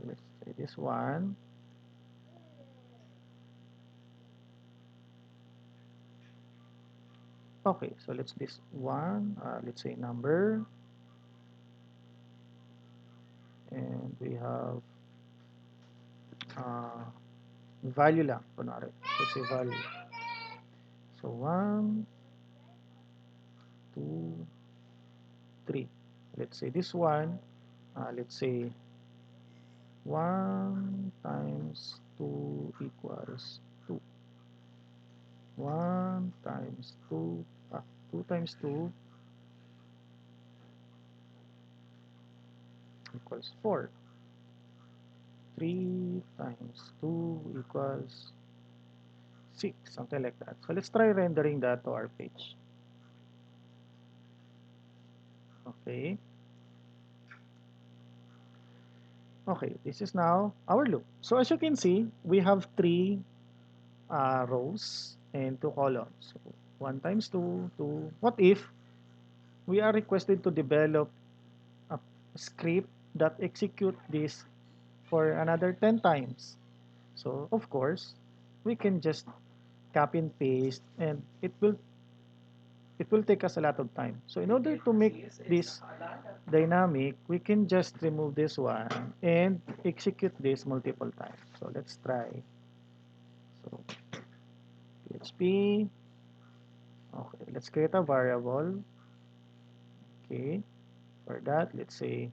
let's say this one. Okay, so let's this one, let's say number, and we have uh, value lang, kunwari. Let's say value. So 1, 2, 3. Let's say this one, let's say 1 times 2 equals 2. 1 times 2, 2 times 2 equals 4. 3 times 2 equals 6, something like that. So let's try rendering that to our page. Okay. Okay, this is now our loop. So as you can see, we have 3 rows and 2 columns. So 1 times 2, 2. What if we are requested to develop a script that execute this for another 10 times? So of course, we can just copy and paste, and it will take us a lot of time. So in order to make this dynamic, we can just remove this one and execute this multiple times. So let's try. So PHP. Okay, let's create a variable. Okay, for that, let's say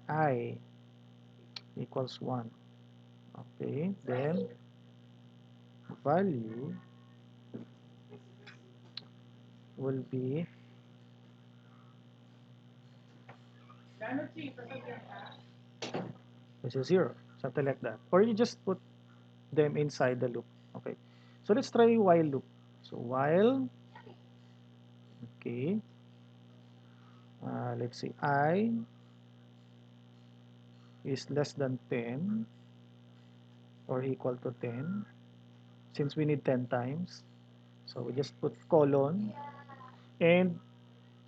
I equals 1. Okay, then value will be, this is 0, something like that. Or you just put them inside the loop. Okay, so let's try while loop. So while, okay, let's say I is less than 10 or equal to 10, since we need 10 times. So we just put colon, and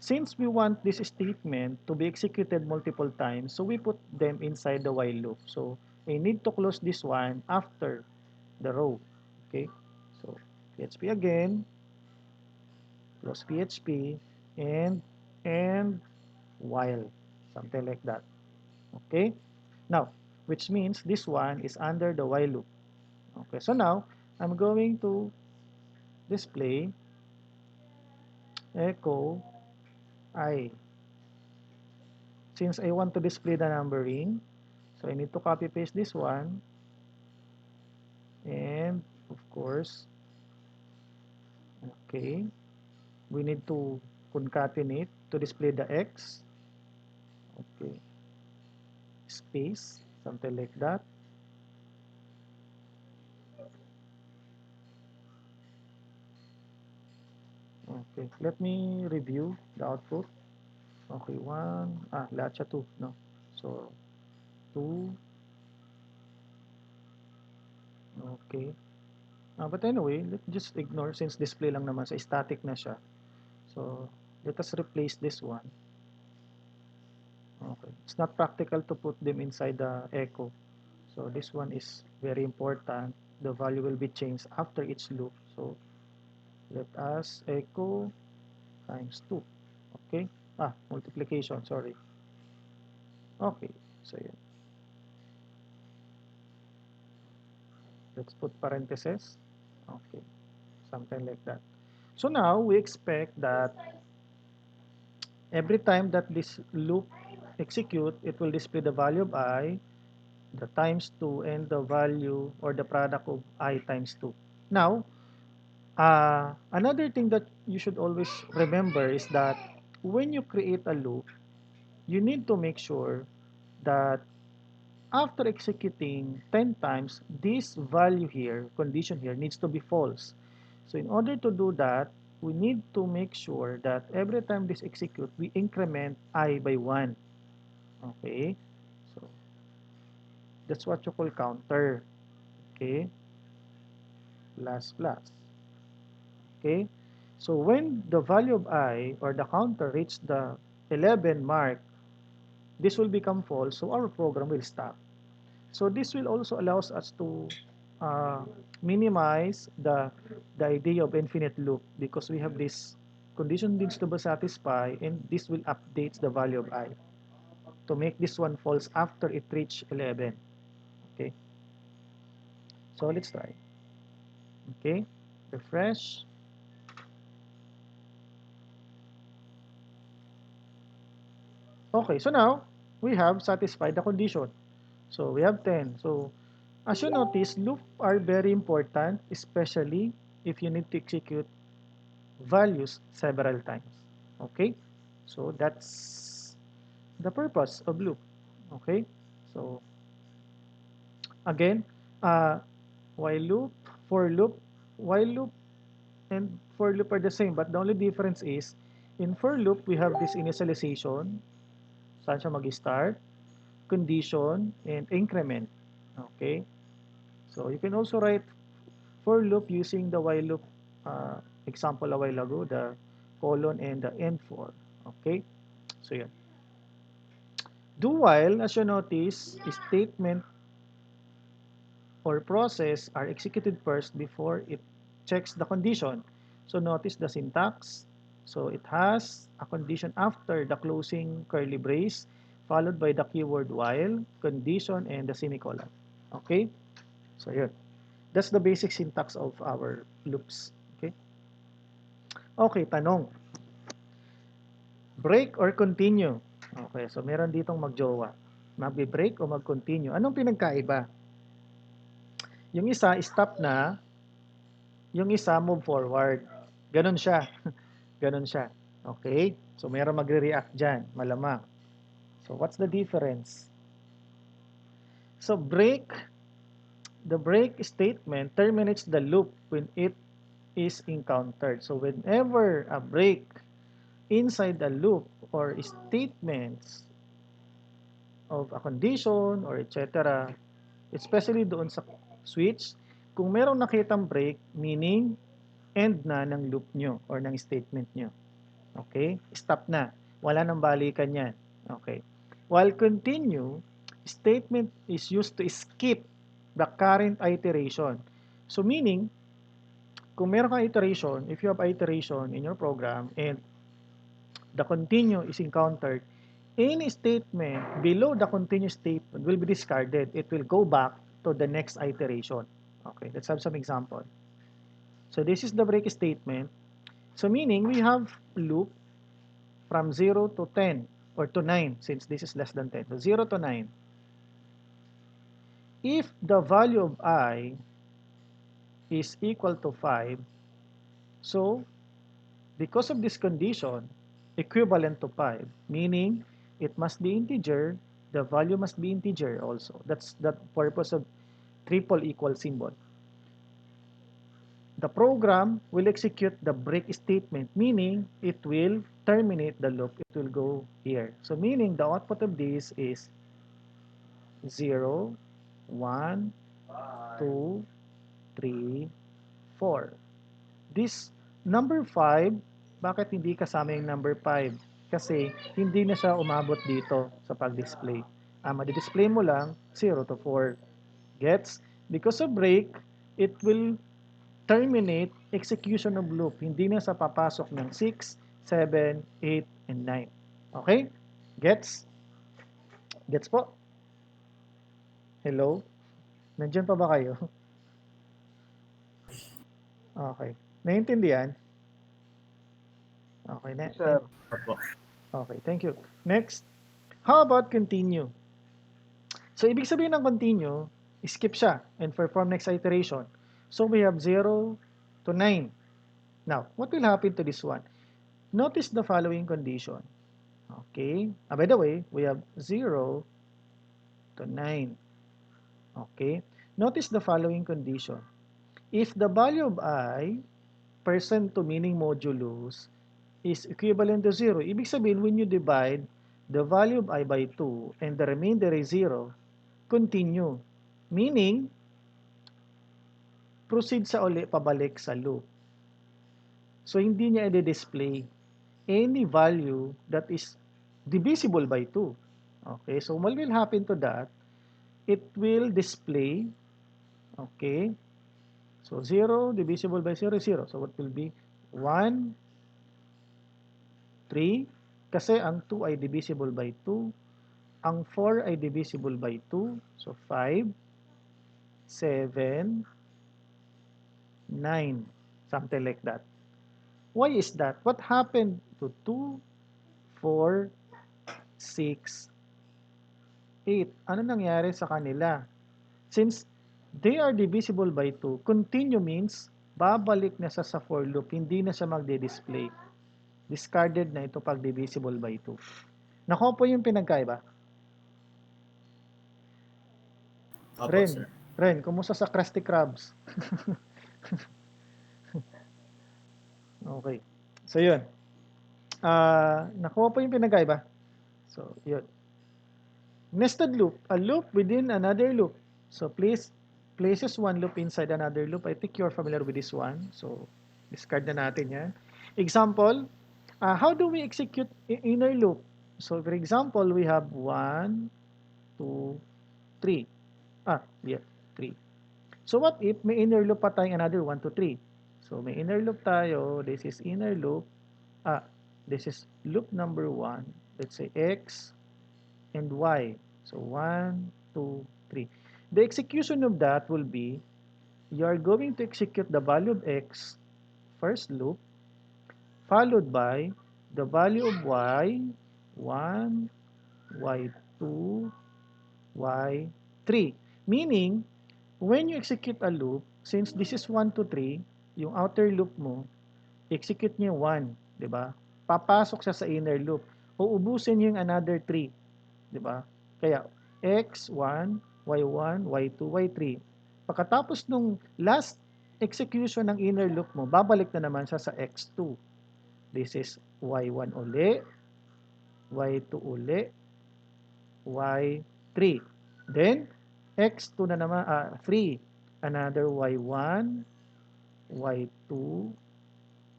since we want this statement to be executed multiple times, so we put them inside the while loop. So I need to close this one after the row. Okay, so PHP again, close PHP, and while, something like that. Okay, now, which means this one is under the while loop. Okay, so now I'm going to display echo I. Since I want to display the numbering, so I need to copy paste this one, and of course, okay, we need to concatenate to display the X. Okay, space, something like that. Okay, let me review the output. Okay, lahat siya 2, no? So 2, okay. But anyway, let's just ignore since display lang naman sa static na siya. So let us replace this one. Okay, it's not practical to put them inside the echo. So this one is very important. The value will be changed after each loop. So let us echo times 2. Okay. Multiplication, sorry. Okay. So yun. Let's put parentheses. Okay. Something like that. So now we expect that every time that this loop execute, it will display the value of I, the times 2, and the value or the product of I times 2. Now, another thing that you should always remember is that when you create a loop, you need to make sure that after executing 10 times, this value here, condition here, needs to be false. So in order to do that, we need to make sure that every time this execute, we increment I by 1. Okay? So that's what you call counter. Okay? Plus plus. Okay? So when the value of I or the counter reach the 11 mark, this will become false, so our program will stop. So this will also allows us to uh, minimize the the idea of infinite loop because we have this condition needs to be satisfied and this will update the value of I to make this one false after it reach 11. Okay, so let's try. Okay, refresh. Okay, so now we have satisfied the condition. So we have 10. So as you notice, loops are very important, especially if you need to execute values several times. Okay, so that's the purpose of loop. Okay, so again, uh, while loop, for loop, while loop, and for loop are the same, but the only difference is in for loop we have this initialization, saan siya mag-start, condition, and increment. Okay, so you can also write for loop using the while loop example a while ago, the colon and the end for. Okay, so yun. Do while, as you notice, statement or process are executed first before it checks the condition. So notice the syntax. So it has a condition after the closing curly brace, followed by the keyword while, condition, and the semicolon. Okay? So yun. That's the basic syntax of our loops. Okay? Okay, tanong. Break or continue? Okay, so meron ditong magjowa. Magbe-break o mag-continue? Anong pinagkaiba? Yung isa, stop na. Yung isa, move forward. Ganon siya. Ganon siya. Okay? So, meron magre-react dyan. Malamang. So, what's the difference? So, the break statement terminates the loop when it is encountered. So, whenever a break inside the loop or statements of a condition or etc., especially doon sa switch, kung merong nakitang break, meaning end na ng loop nyo or ng statement nyo. Okay? Stop na. Wala nang balikan yan. Okay. While continue, statement is used to skip the current iteration. So meaning, kung meron kang iteration, if you have iteration in your program and the continue is encountered, any statement below the continue statement will be discarded. It will go back to the next iteration. Okay, let's have some example. So this is the break statement. So meaning we have loop from 0 to 10 or to 9 since this is less than 10. So 0 to 9. If the value of I is equal to 5, so because of this condition, equivalent to 5, meaning it must be integer, the value must be integer also. That's the purpose of triple equal symbol. The program will execute the break statement, meaning it will terminate the loop. It will go here. So meaning the output of this is 0, 1, 2, 3, 4. This number 5, bakit hindi kasama yung number 5? Kasi hindi na siya umabot dito sa pag-display. Madi-display mo lang 0 to 4. Gets? Because of break, it will terminate execution of loop. Hindi na sa papasok ng 6, 7, 8, and 9. Okay? Gets? Gets po? Hello? Nandiyan pa ba kayo? Okay. Naiintindihan? Okay na. Sir. Okay, thank you. Next, how about continue? So, ibig sabihin ng continue, skip siya and perform next iteration. So, we have 0 to 9. Now, what will happen to this one? Notice the following condition. Okay. By the way, we have 0 to 9. Okay. Notice the following condition. If the value of I, percent to meaning modulus, is equivalent to 0, ibig sabihin when you divide the value of I by 2 and the remainder is 0, continue. Meaning, proceed sa uli pabalik sa loop. So, hindi niya i-display any value that is divisible by 2. Okay, so what will happen to that? It will display, okay, So 0 divisible by 0 is 0. So what will be 1, 3, kasi ang 2 ay divisible by 2, ang 4 ay divisible by 2, so 5, 7, 9, something like that. Why is that? What happened to 2, 4, 6, 8? Ano nangyari sa kanila? Since they are divisible by 2, continue means babalik na sa for loop, hindi na siya magde-display. Discarded na ito pag divisible by 2. Nakuha po yung pinagkaiba. Opo, Ren, sir. Ren, kumusta sa Krusty Krabs? Okay. So, yun. Nakuha po yung pinagkaiba. So, yun. Nested loop, a loop within another loop. So, places one loop inside another loop. I think you're familiar with this one. So, discard na natin yan. Example, how do we execute inner loop? So, for example, we have 1, 2, 3. Yeah, 3. So, what if may inner loop pa tayong another 1, 2, 3? So, may inner loop tayo. This is inner loop. This is loop number 1. Let's say X and Y. So 1, 2, 3. The execution of that will be, you are going to execute the value of X, first loop, followed by the value of Y, 1, Y2, Y3. Meaning, when you execute a loop, since this is 1, 2, 3, yung outer loop mo, execute niyo 1, di ba? Papasok siya sa inner loop. Uubusin niyo yung another 3, di ba? Kaya x1, y1, y2, y3. Pagkatapos nung last execution ng inner loop mo, babalik na naman siya sa x2. This is y1 uli, y2 uli, y3. Then x2 na naman, 3. Another y1, y2,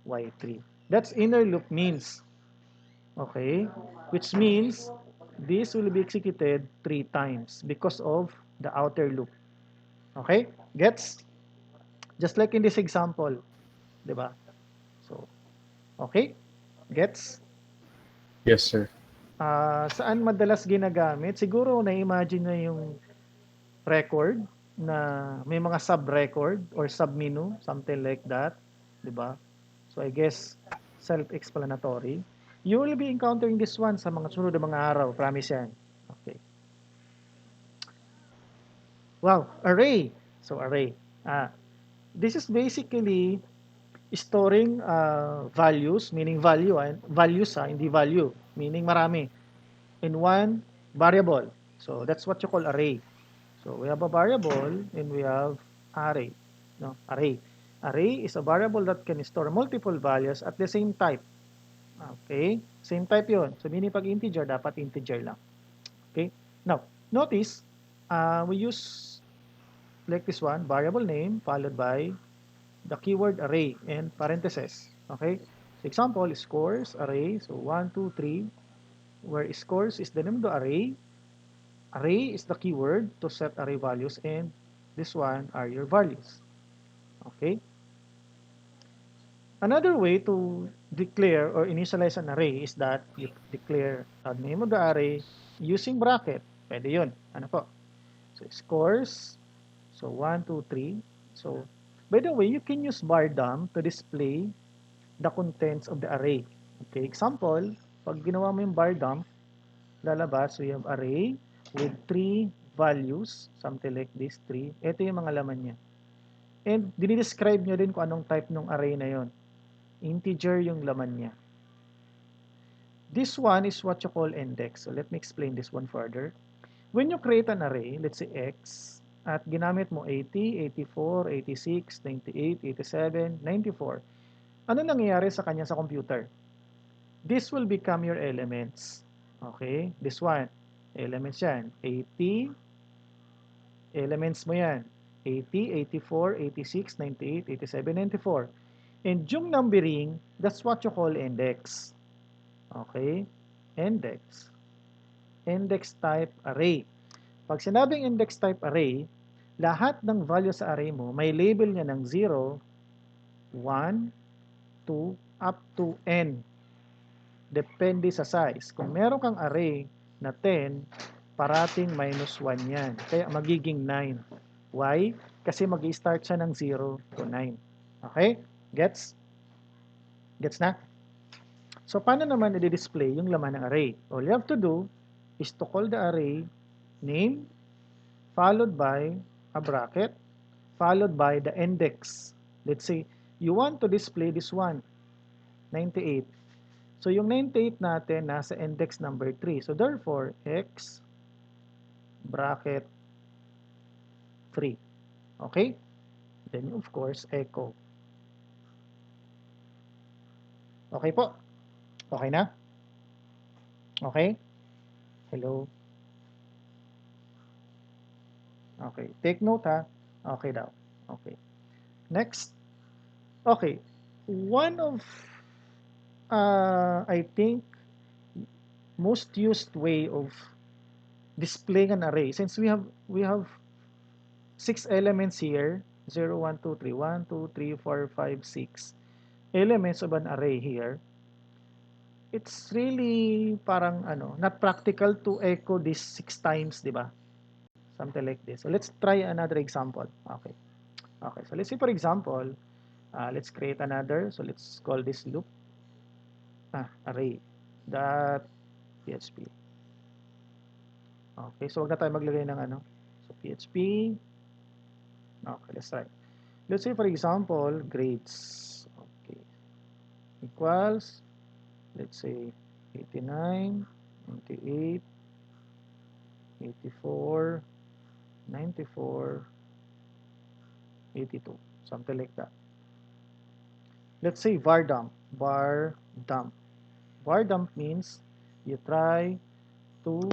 y3. That's inner loop means. Okay? Which means this will be executed 3 times because of the outer loop. Okay? Gets? Just like in this example. Diba? So, okay? Gets? Yes, sir. Saan madalas ginagamit? Siguro na-imagine nyo yung record na may mga sub-record or sub-menu, something like that. Diba? So, I guess, self-explanatory. You will be encountering this one sa mga sunod na mga araw. Promise yan. Okay. Wow, array. So, array. This is basically storing values, meaning value, values, hindi value, meaning marami, in one variable. So, that's what you call array. So, we have a variable and we have array. No, array. Array is a variable that can store multiple values at the same type. Okay? Same type yon. So, meaning pag integer, dapat integer lang. Okay? Now, notice, we use like this one, variable name followed by the keyword array and parentheses. Okay? So, example, scores array. So, 1, 2, 3, where scores is the name of the array. Array is the keyword to set array values, and this one are your values. Okay? Another way to declare or initialize an array is that you declare the name of the array using bracket. Pwede yun. Ano po? So, scores. So, 1, 2, 3. So, by the way, you can use bar dump to display the contents of the array. Okay, example, pag ginawa mo yung bar dump, lalabas, we have array with 3 values, something like this, 3. Ito yung mga laman niya. And dinidescribe nyo din kung anong type ng array na yon. Integer yung laman niya. This one is what you call index. So let me explain this one further. When you create an array, let's say X, at ginamit mo 80, 84, 86, 98, 87, 94, ano nangyayari sa kanya sa computer? This will become your elements. Okay? This one. Elements yan. 80, elements mo yan. 80, 84, 86, 98, 87, 94. And yung numbering, that's what you call index. Okay? Index. Index type array. Pag sinabing index type array, lahat ng value sa array mo, may label niya ng 0, 1, 2, up to n. Depende sa size. Kung meron kang array na 10, parating minus 1 yan. Kaya magiging 9. Why? Kasi mag-i-start siya ng 0 to 9. Okay? Gets? Gets na? So, paano naman i-display yung laman ng array? All you have to do is to call the array name followed by a bracket followed by the index. Let's say, you want to display this one, 98. So, yung 98 natin nasa index number 3. So, therefore, x bracket 3. Okay? Then, of course, echo. Okay po? Okay na? Okay? Hello? Okay. Take note ha. Okay daw. Okay. Next. Okay. One of, I think, most used way of displaying an array, since we have 6 elements here, 0, 1, 2, 3, 1, 2, 3, 4, 5, 6 elements of an array here, it's really parang not practical to echo this 6 times, di ba? Something like this. So let's try another example. Okay. Okay. So let's say, for example, let's create another. So let's call this loop array dot php. Okay. So wag na tayo maglagay ng So php. Okay. Let's try. Let's say, for example, grades. Okay. Equals, let's say, 89, 98, 84, 94, 82, something like that. Let's say var dump. Var dump. Var dump means you try to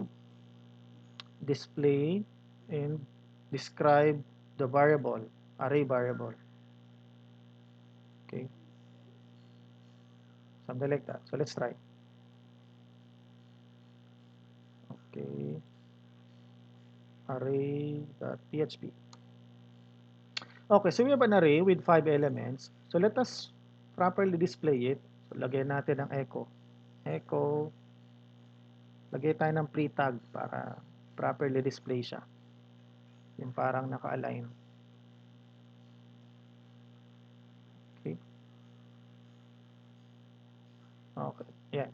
display and describe the variable, array variable. Okay. Something like that. So let's try. Okay. Array.php. Okay, so we have an array with 5 elements. So let us properly display it. So lagyan natin ng echo. Echo. Lagay tayo ng pre-tag para properly display siya. Yung parang naka-align. Okay. Okay. Yeah.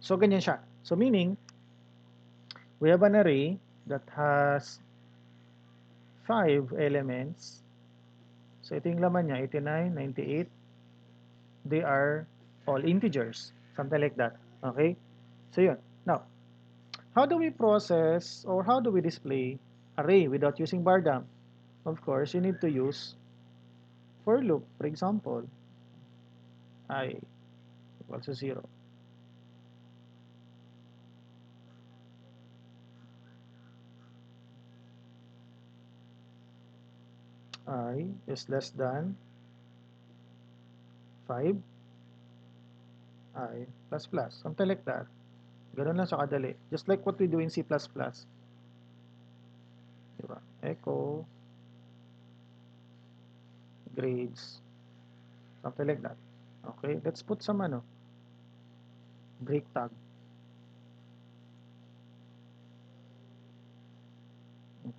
So ganyan siya. So meaning, we have an array that has 5 elements. So ito yung laman niya, 89, 98. They are all integers. Something like that. Okay? So yun. Now, how do we process or how do we display array without using bar dump? Of course, you need to use for loop. For example, I equals to 0. I is less than 5. I plus plus. Something like that. Ganun lang siya kadali. Just like what we do in C++. Diba? Echo, grades, something like that. Okay, let's put some break tag.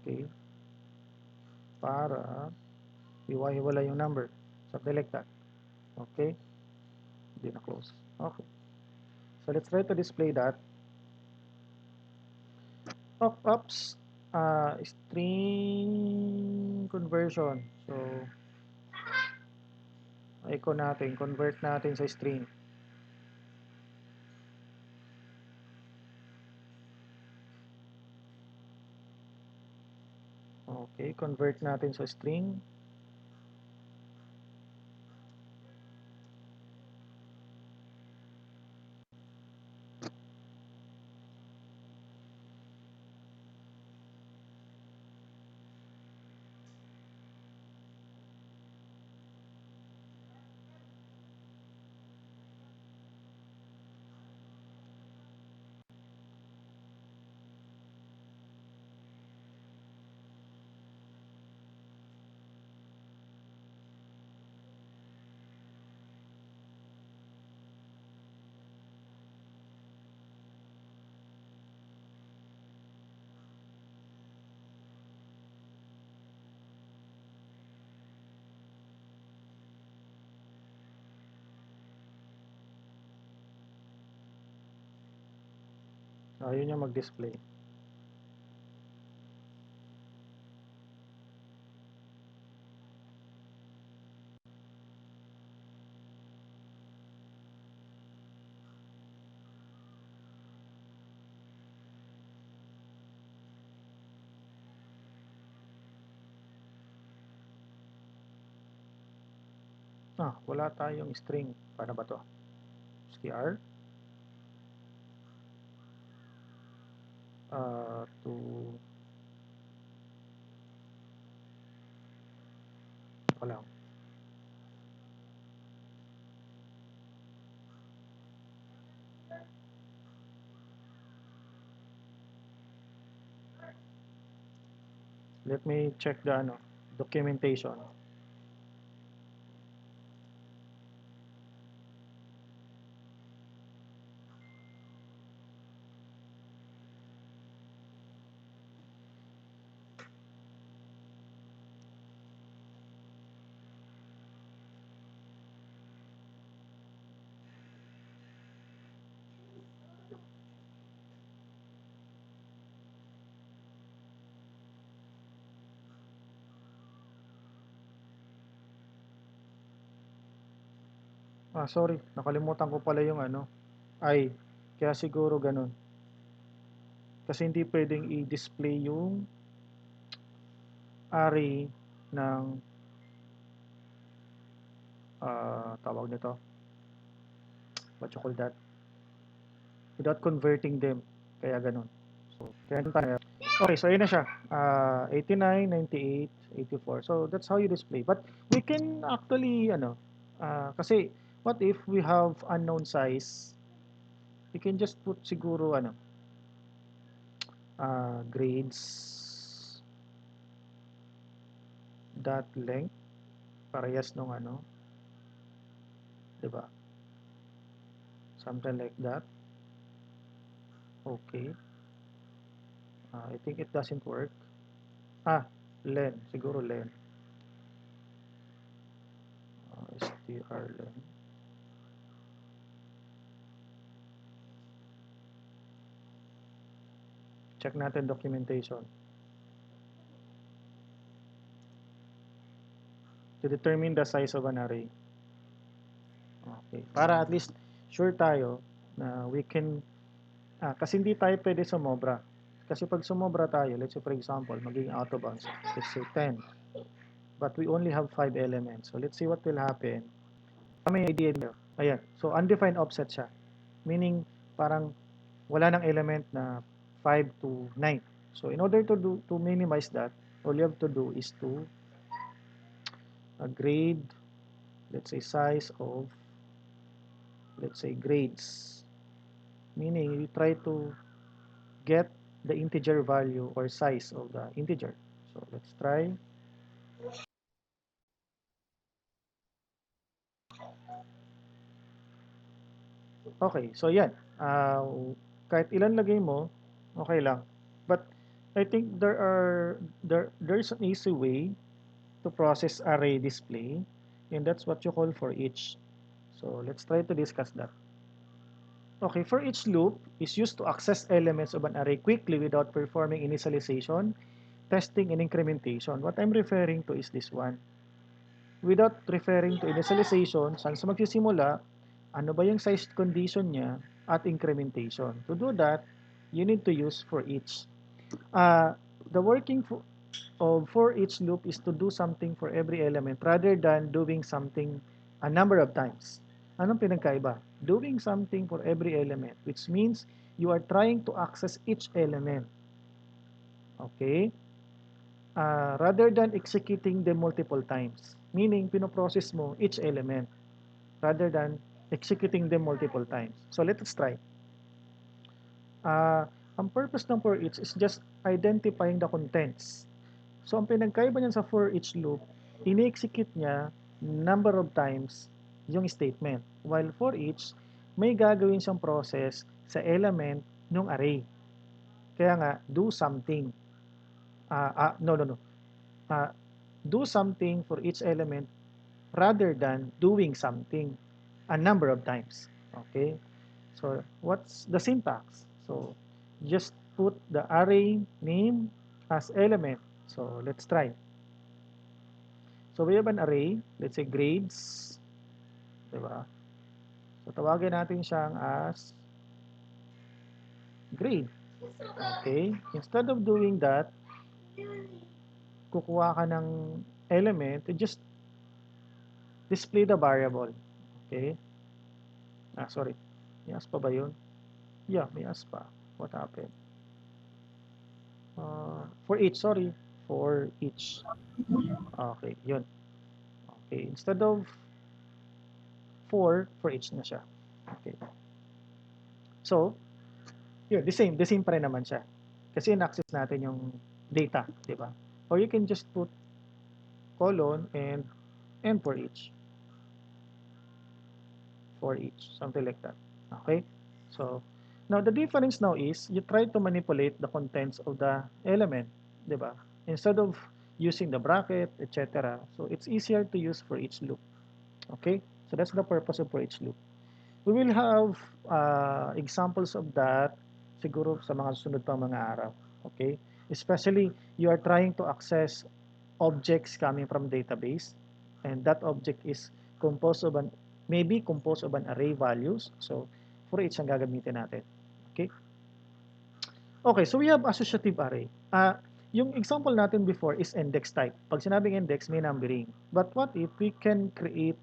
Okay, para hiwa-hiwala yung number. Something like that. Okay, hindi na close. Okay, so let's try to display that. Oops, string conversion. So, echo natin, convert natin sa string. Okay, convert natin sa string. Ayaw niya mag-display. Wala tayong string. Paano ba to? str to ako lang. Let me check the documentation. Sorry, nakalimutan ko pala yung ay, kaya siguro ganun. Kasi hindi pwedeng i-display yung array ng tawag nito, what you call that, without converting them. Kaya ganun. So, kaya tayo. Okay, so yun na siya. 89, 98, 84. So that's how you display. But we can actually, kasi what if we have unknown size? We can just put siguro, grades dot length, parehas nung 'di ba? Something like that. Okay. I think it doesn't work. Len, siguro len. str len. Check natin documentation to determine the size of an array. Okay. Para at least sure tayo na we can kasi hindi tayo pwede sumobra. Kasi pag sumobra tayo, let's say for example, magiging out of bounds, let's say 10. But we only have 5 elements. So let's see what will happen. May idea niyo. Ayan. So undefined offset siya. Meaning parang wala nang element na 5 to 9. So in order to minimize that, all you have to do is to grade, let's say size of, let's say grades. Meaning you try to get the integer value or size of the integer. So let's try. Okay, so yan. Kahit ilan lagay mo, okay lang. But I think there's an easy way to process array display, and that's what you call for each. So let's try to discuss that. Okay, for each loop is used to access elements of an array quickly without performing initialization, testing, and incrementation. What I'm referring to is this one. Without referring to initialization, saan sa magsisimula, ano ba yung size condition niya, at incrementation. To do that, you need to use for each. The working of for each loop is to do something for every element rather than doing something a number of times. Anong pinagkaiba? Doing something for every element, which means you are trying to access each element. Okay? Rather than executing them multiple times. Meaning, pinoprocess mo each element rather than executing them multiple times. So let's try. Ang purpose ng for each is just identifying the contents. So ang pinagkaiba niyan sa for each loop, ini-execute niya number of times yung statement. While for each, may gagawin siyang process sa element ng array. Kaya nga, do something. No. Do something for each element rather than doing something a number of times. Okay? So, what's the syntax? So, just put the array name as element. So let's try. So we have an array, let's say grades, diba? So tawagin natin siyang as grade. Okay? Instead of doing that, kukuha ka ng element to just display the variable. Okay? Sorry. May as pa ba yun? Yeah, may as pa. What happened? For each, sorry. For each. Okay, yun. Okay, instead of for each na siya. Okay. So, yun, the same pa rin naman siya. Kasi in-access natin yung data, di ba? Or you can just put colon and for each, something like that. Okay? So, now the difference now is you try to manipulate the contents of the element, di ba? Instead of using the bracket, etc. So, it's easier to use for each loop. Okay? So, that's the purpose of for each loop. We will have examples of that siguro sa mga susunod pang mga araw. Okay? Especially, you are trying to access objects coming from database, and that object is composed of maybe composed of an array values. So, for each ang gagamitin natin. Okay? Okay, so we have associative array. Yung example natin before is index type. Pag sinabing index, may numbering. But what if we can create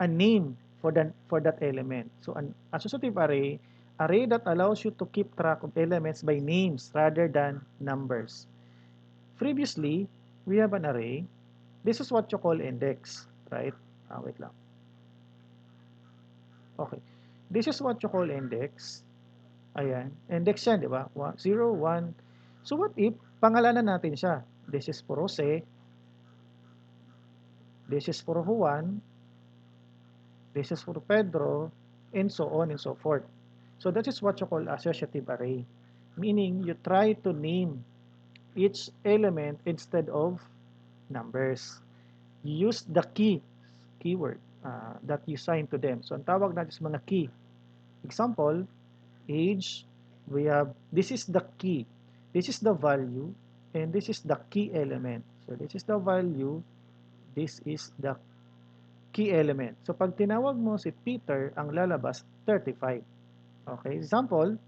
a name for that element? So an associative array that allows you to keep track of elements by names rather than numbers. Previously, we have an array. This is what you call index, right? Wait lang. Okay. This is what you call index. Ayan. Index yan, di ba? 0, 1. So what if pangalanan natin siya? This is for Jose. This is for Juan. This is for Pedro. And so on and so forth. So that is what you call associative array. Meaning, you try to name each element instead of numbers. You use the keyword that you assign to them. So ang tawag natin sa mga key. Example, age, we have, this is the key. This is the value, and this is the key element. So this is the value, this is the key element. So pag tinawag mo si Peter, ang lalabas 35. Okay, example,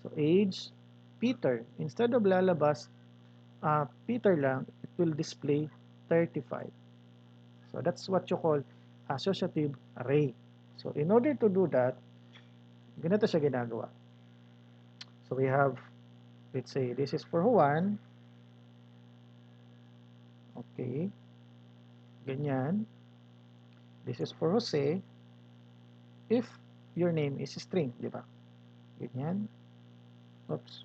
so age, Peter. Instead of lalabas Peter lang, it will display 35. So that's what you call associative array. So in order to do that, ganito siya ginagawa. So we have, let's say, this is for Juan. Okay. Ganyan. This is for Jose. If your name is string, di ba? Ganyan. Oops.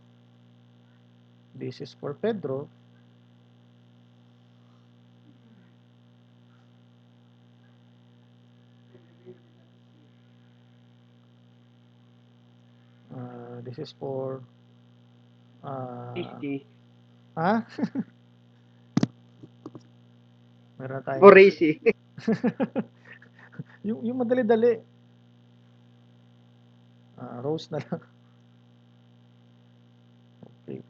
This is for Pedro. This is for Easy. ha? Meron tayong For easy. yung madali-dali. Rose na lang. Okay.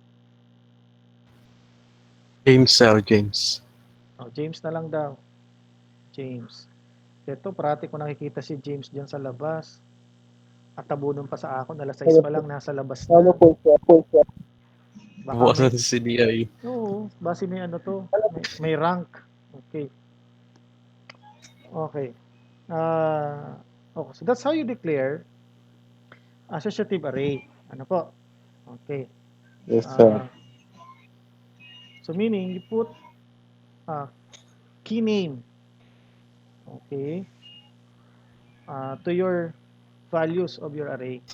James, sir, James. James na lang daw. James. Ito, parati ko nakikita si James diyan sa labas. At tabunan pa sa ako, alas 6 pa lang, nasa labas na. Baka may, Buwasan si CDI. oo, base may ano to, may rank. Okay. Okay. Okay, so that's how you declare associative array. Ano po? Okay. Yes, sir. So meaning, you put key name, okay, to your values of your array.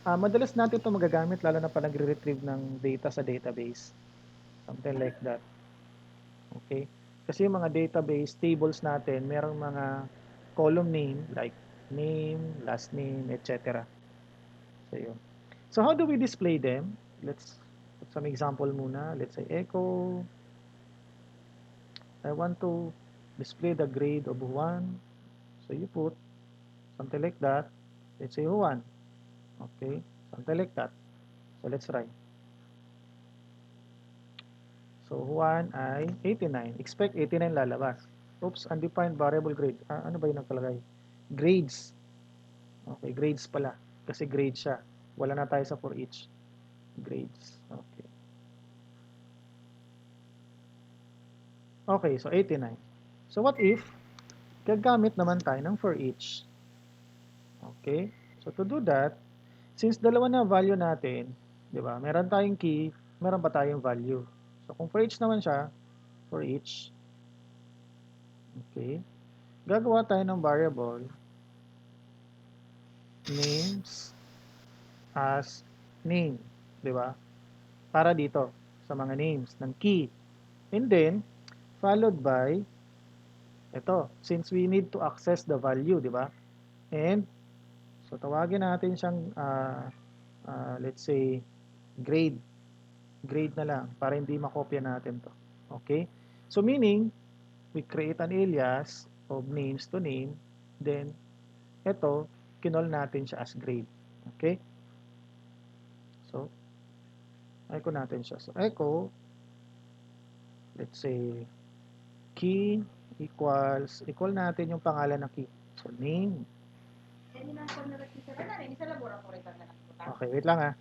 Madalas natin ito magagamit lalo na pag nagre-retrieve ng data sa database. Something like that. Okay? Kasi yung mga database tables natin, merong mga column name like name, last name, etc. So yun. So how do we display them? Let's put some example muna. Let's say echo. I want to display the grade of Juan. So you put something like that. Let's say Juan. Okay? Something like that. So So let's try. So 1 ay 89. Expect 89 lalabas. Oops, undefined variable grade. Ano ba yung nakalagay? Grades. Okay, grades pala. Kasi grade siya. Wala na tayo sa for each. Grades. Okay. Okay, so 89. So what if gagamit naman tayo ng for each? Okay? So to do that, since dalawa na value natin, 'di ba? Meron tayong key, meron pa tayong value. So kung for each naman siya, for each, okay, gagawa tayo ng variable names as name, 'di ba? Para dito sa mga names ng key. And then followed by ito, since we need to access the value, 'di ba? And so tawagin natin siyang let's say grade. Grade na lang para hindi makopya natin 'to. Okay? So meaning we create an alias of names to name, then ito kinol natin siya as grade. Okay? So echo natin siya. So echo, let's say key equal natin yung pangalan ng key. So name. Okay, wait lang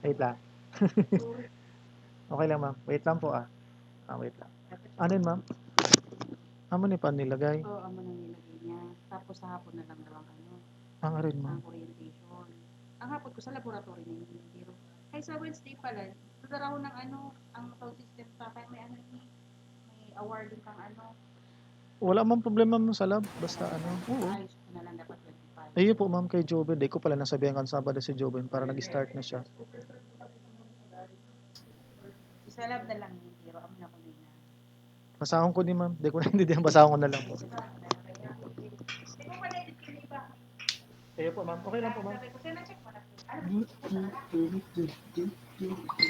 wait lang. Okay lang ma'am. Wait lang po wait lang. Ano yun ma'am? Amo ni pa nilagay? Oo, amo nang nilagay niya. Tapos sa hapon na lang daw ang Ang rin ma'am. ang orientation. Ang hapon ko sa laboratory na yung biro. Ay sa Wednesday pala, tutaraw ng ang sound system sa akin. May may award din kang Wala mang problema ma'am sa lab. Basta oo. ayos ko na lang dapat 25. Ayun po ma'am kay Joven. Di ko pala nasabihan kan Sabado si Joven para nag-start na siya. Sa lab na lang yung biro. Amo na ko na yun. Basahon ko ni ma'am. Di ko naintindihan. Basahon ko na lang po. Ayun po ma'am. Okay lang po ma'am.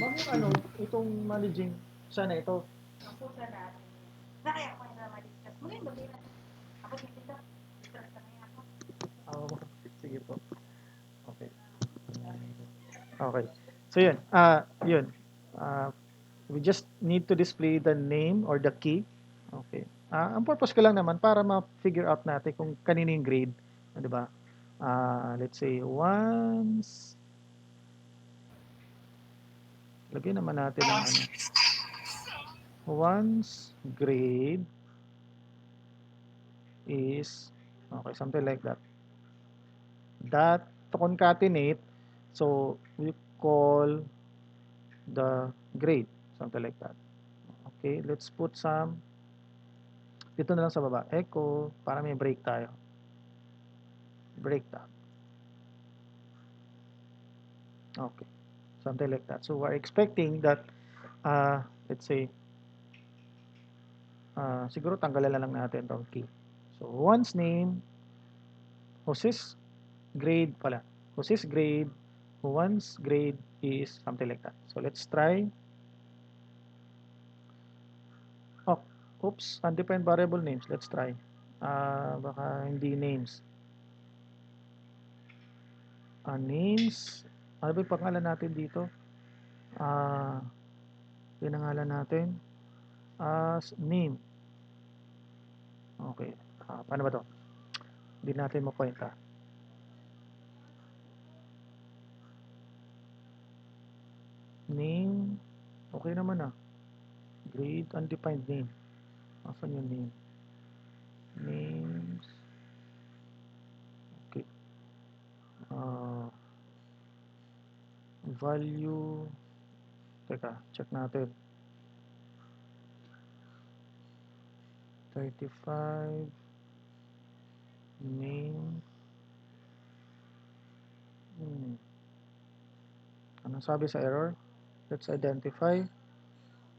Ma'am yung itong managing sana ito. Ako sa natin. Kaya ako na ma-discuss. Muli, na. Ako dito. Discuss na ngayon ako. Sige po. Okay. Okay. So yun. Yun. We just need to display the name or the key. Okay. Ang purpose ko lang naman para ma-figure out natin kung kanino yung grade. Di ba? Let's say once lagyan naman natin ng once grade is okay, something like that. That to concatenate, so we call the grade, something like that. Okay, let's put some dito na lang sa baba, echo, para may break tayo. Break that. Okay, something like that. So we're expecting that let's say siguro tanggalan na lang natin itong key. So one's name, Jose's grade pala. Jose's grade, one's grade is something like that. So let's try. Oh, oops, undefined variable names. Let's try. Baka hindi names. Names. Ano ba yung pangalan natin dito? Pinangalan natin as name. Okay. Paano ba to? Hindi natin ma-point Name. Okay naman Grade undefined name. Asan yung name? Names. Okay. Value. Teka, check natin. 35. Name. Anong sabi sa error? Let's identify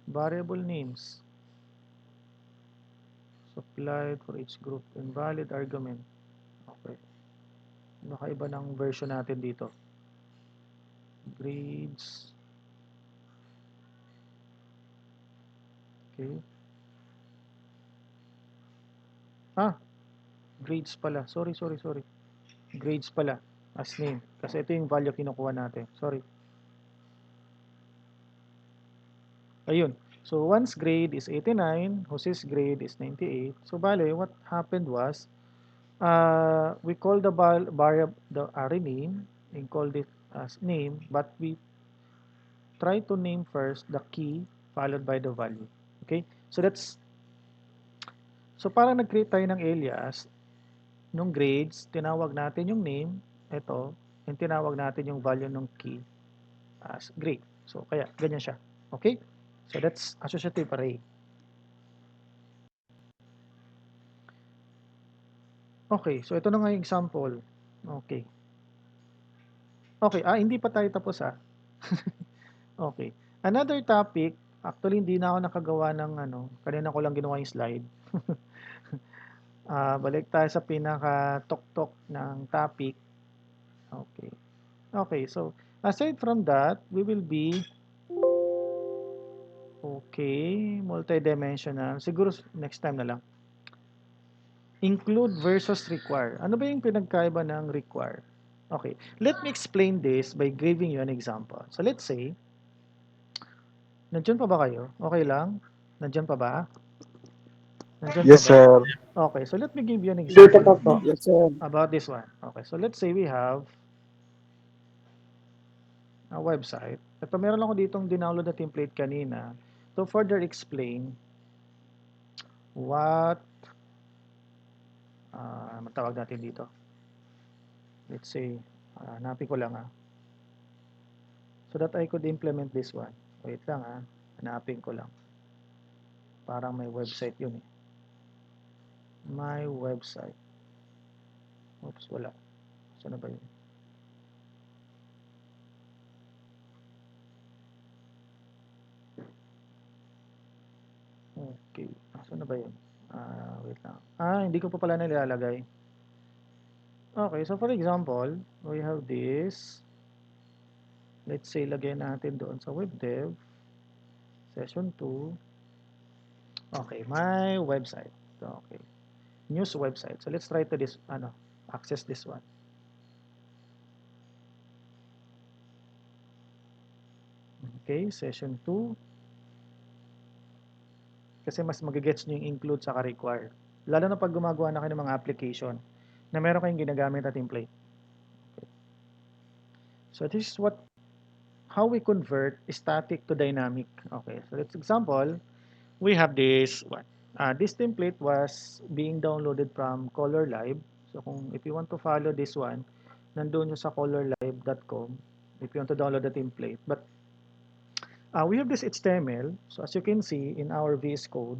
variable names supplied for each group. Invalid argument. Okay. Baka iba ng version natin dito. Grades. Okay. Grades pala. Sorry. Grades pala. as name. Kasi ito yung value kinukuha natin. Sorry. Ayun. So, one's grade is 89, Jose's grade is 98. So, bale, what happened was, we call the variable, the array name, and called it as name, but we try to name first the key followed by the value. Okay? So parang nag-create tayo ng alias, nung grades, tinawag natin yung name, ito, and tinawag natin yung value ng key as grade. So, kaya, ganyan siya. Okay? So, that's associative array. Okay, so ito na nga yung example. Okay. Okay, hindi pa tayo tapos Okay. Another topic, actually hindi na ako nakagawa ng kanina ko lang ginawa yung slide. Balik tayo sa pinaka-tok-tok ng topic. Okay. Okay, so aside from that, we will be okay, multidimensional. Siguro next time na lang. Include versus require. Ano ba yung pinagkaiba ng require? Okay, let me explain this by giving you an example. So let's say, nandiyan pa ba kayo? Okay lang? Nandiyan pa ba? Nandiyan pa Yes, ba? sir. Okay, so let me give you an Dito example pa po. Yes, sir. about this one. Okay, so let's say we have a website. Ito, meron ako ditong dinownload na template kanina to further explain what matawag natin dito. Let's say, hanapin ko lang so that I could implement this one. Wait lang hanapin ko lang. Parang may website yun eh. My website. Oops, wala. Saan na ba yun? Okay. Saan na ba yun? Wait lang. Hindi ko pa pala nilalagay. Okay, so for example, we have this. Let's say, lagay natin doon sa web dev. Session 2. Okay, my website. Okay. News website. So let's try to access this one. Okay, session 2. Kasi mas magigets nyo yung include sa require. Lalo na pag gumagawa na kayo ng mga application na meron kayong ginagamit na template. Okay. So this is how we convert static to dynamic. Okay, so let's example, we have this one. This template was being downloaded from Color Live. So if you want to follow this one, nandun yung sa colorlive.com if you want to download the template. But we have this HTML. So as you can see in our VS Code,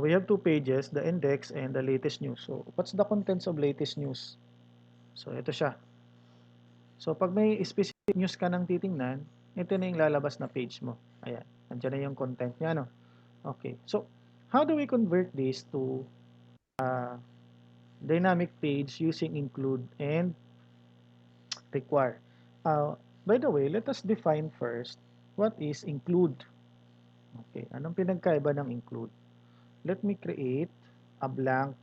we have two pages, the index and the latest news. So what's the contents of latest news? So ito siya. So pag may specific news ka nang titingnan, ito na yung lalabas na page mo. Ayan, nandiyan na yung content niya, no? Okay, so how do we convert this to dynamic page using include and require? By the way, let us define first what is include. Okay, anong pinagkaiba ng include? Let me create a blank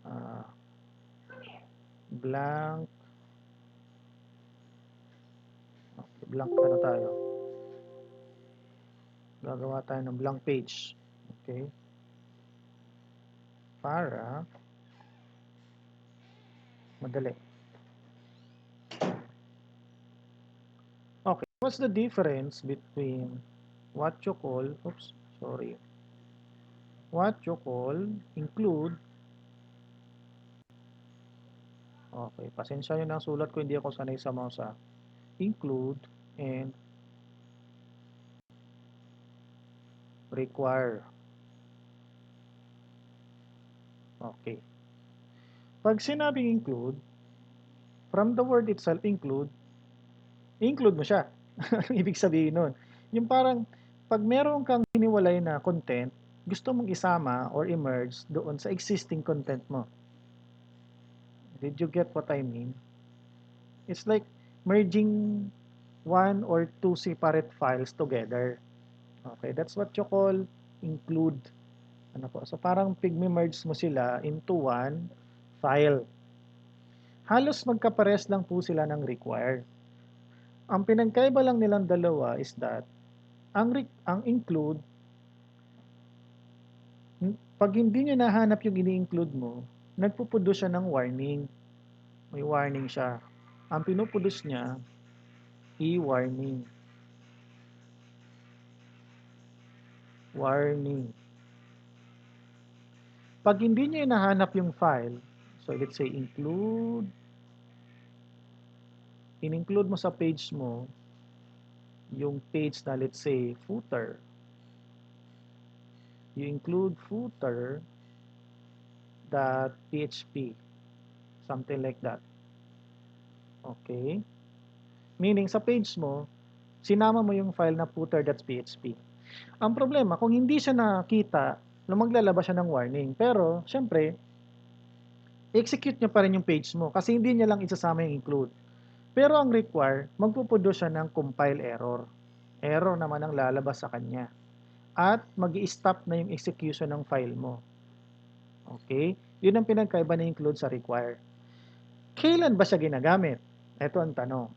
uh, blank okay, blank tayo? Gagawa tayo ng blank page. Okay? Para madali. Okay, what's the difference between what you call, what you call include, okay, pasensya nyo ng sulat ko, hindi ako sanay sa mouse include and require. Okay. Pag sinabing include, from the word itself include mo siya. Anong ibig sabihin nun? Yung parang, pag meron kang hiniwalay na content, gusto mong isama or emerge doon sa existing content mo. Did you get what I mean? It's like merging one or two separate files together. Okay, that's what you call include. Ano po? So parang pigme-merge mo sila into one file. Halos magkapares lang po sila ng require. Ang pinagkaiba lang nilang dalawa is that ang include, pag hindi nyo nahanap yung ini-include mo, nagpuproduce siya ng warning. May warning siya. Ang pinuproduce niya, e-warning. Warning. Pag hindi nyo nahanap yung file, so let's say in-include mo sa page mo, yung page na let's say footer, you include footer.php, something like that. Okay? Meaning sa page mo, sinama mo yung file na footer.php. Ang problema, kung hindi siya nakita, maglalabas siya ng warning. Pero, syempre, execute niya pa rin yung page mo kasi hindi niya lang isasama yung include. Pero ang require, magpuproduce siya ng compile error. Error naman ang lalabas sa kanya. At mag-i-stop na yung execution ng file mo. Okay? Yun ang pinagkaiba na include sa require. Kailan ba siya ginagamit? Ito ang tanong.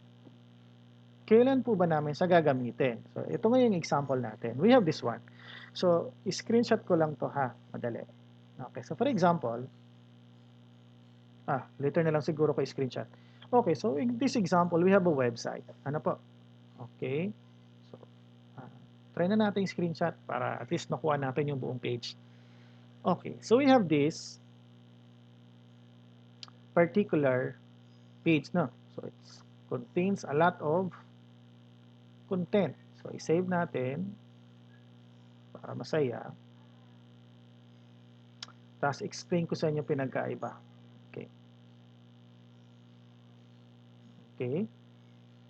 Kailan po ba namin sa gagamitin? So, ito nga yung example natin. We have this one. So, screenshot ko lang to ha. Madali. Okay, so for example, later na lang siguro ko screenshot. Okay, so in this example, we have a website. Ano po? Okay. So, try na natin screenshot para at least makuha natin yung buong page. Okay, so we have this particular page, no? So, it contains a lot of content. So, i-save natin para masaya. Tapos, explain ko sa inyo pinagkaiba. Okay. Okay.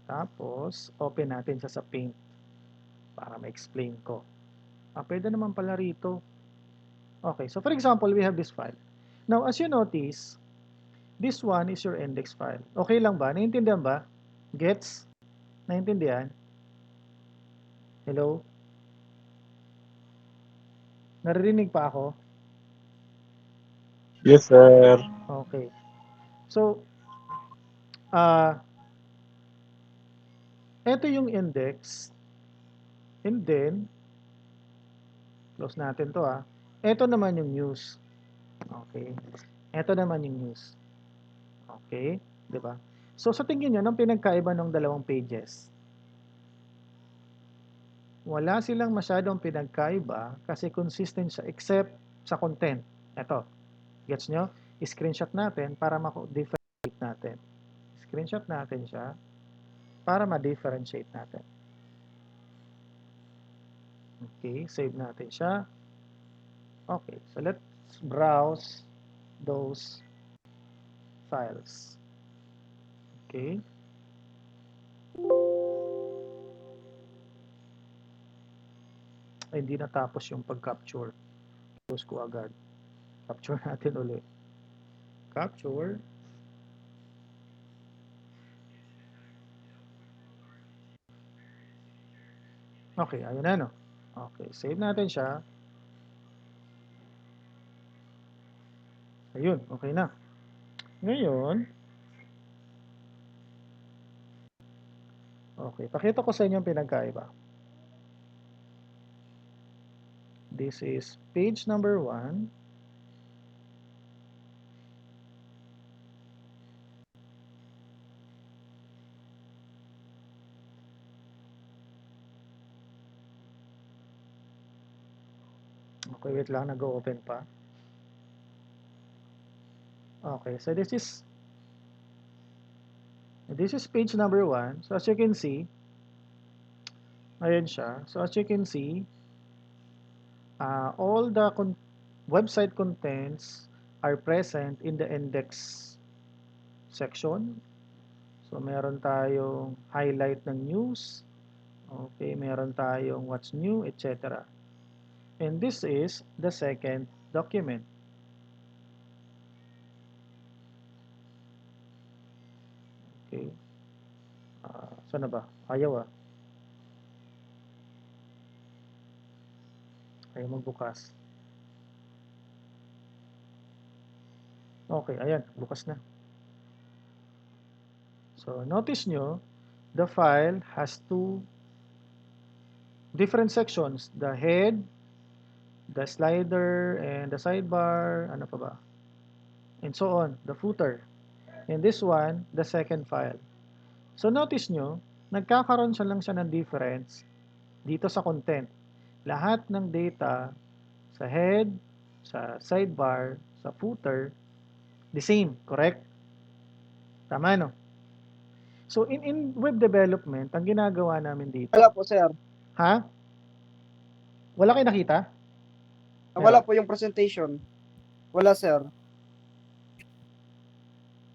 Tapos, open natin siya sa Paint para ma-explain ko. Pwede naman pala rito. Okay, so for example, we have this file. Now, as you notice, this one is your index file. Okay lang ba? Naintindihan ba? Gets? Naintindihan? Hello? Naririnig pa ako? Yes, sir. Okay. So, ito yung index. And then, close natin to ha. Ito naman yung news. Okay. Ito naman yung news. Okay. Diba? So, sa tingin nyo, anong pinagkaiba ng dalawang pages? Wala silang masyadong pinagkaiba kasi consistent siya except sa content. Ito. Gets nyo? I-screenshot natin para ma-differentiate natin. Screenshot natin siya para ma-differentiate natin. Okay, save natin siya. Okay, so let's browse those files. Okay. Ay, hindi natapos yung pag-capture. Close ko agad. Capture natin ulit. Capture. Okay, ayun na no. Okay, save natin siya. Ayun, okay na. Ngayon, okay, pakita ko sa inyo yung pinagkaiba. This is page number 1. Okay, wait lang, nag-open pa. Okay, so this is page number 1. So as you can see, ayan siya. So as you can see, all the website contents are present in the index section. So meron tayong highlight ng news. Okay, meron tayong what's new, etc. And this is the second document. Okay. Saan na ba? Ayaw ah. Ayaw magbukas. Okay, ayan, bukas na. So, notice nyo, the file has two different sections. The head, the slider, and the sidebar, ano pa ba? And so on, the footer. And this one, the second file. So, notice nyo, nagkakaroon siya lang siya ng difference dito sa content. Lahat ng data sa head, sa sidebar, sa footer, the same, correct? Tama, no? So, in web development, ang ginagawa namin dito, Wala po, sir. ha? Wala kayo nakita? Wala Meron? po yung presentation. Wala, sir.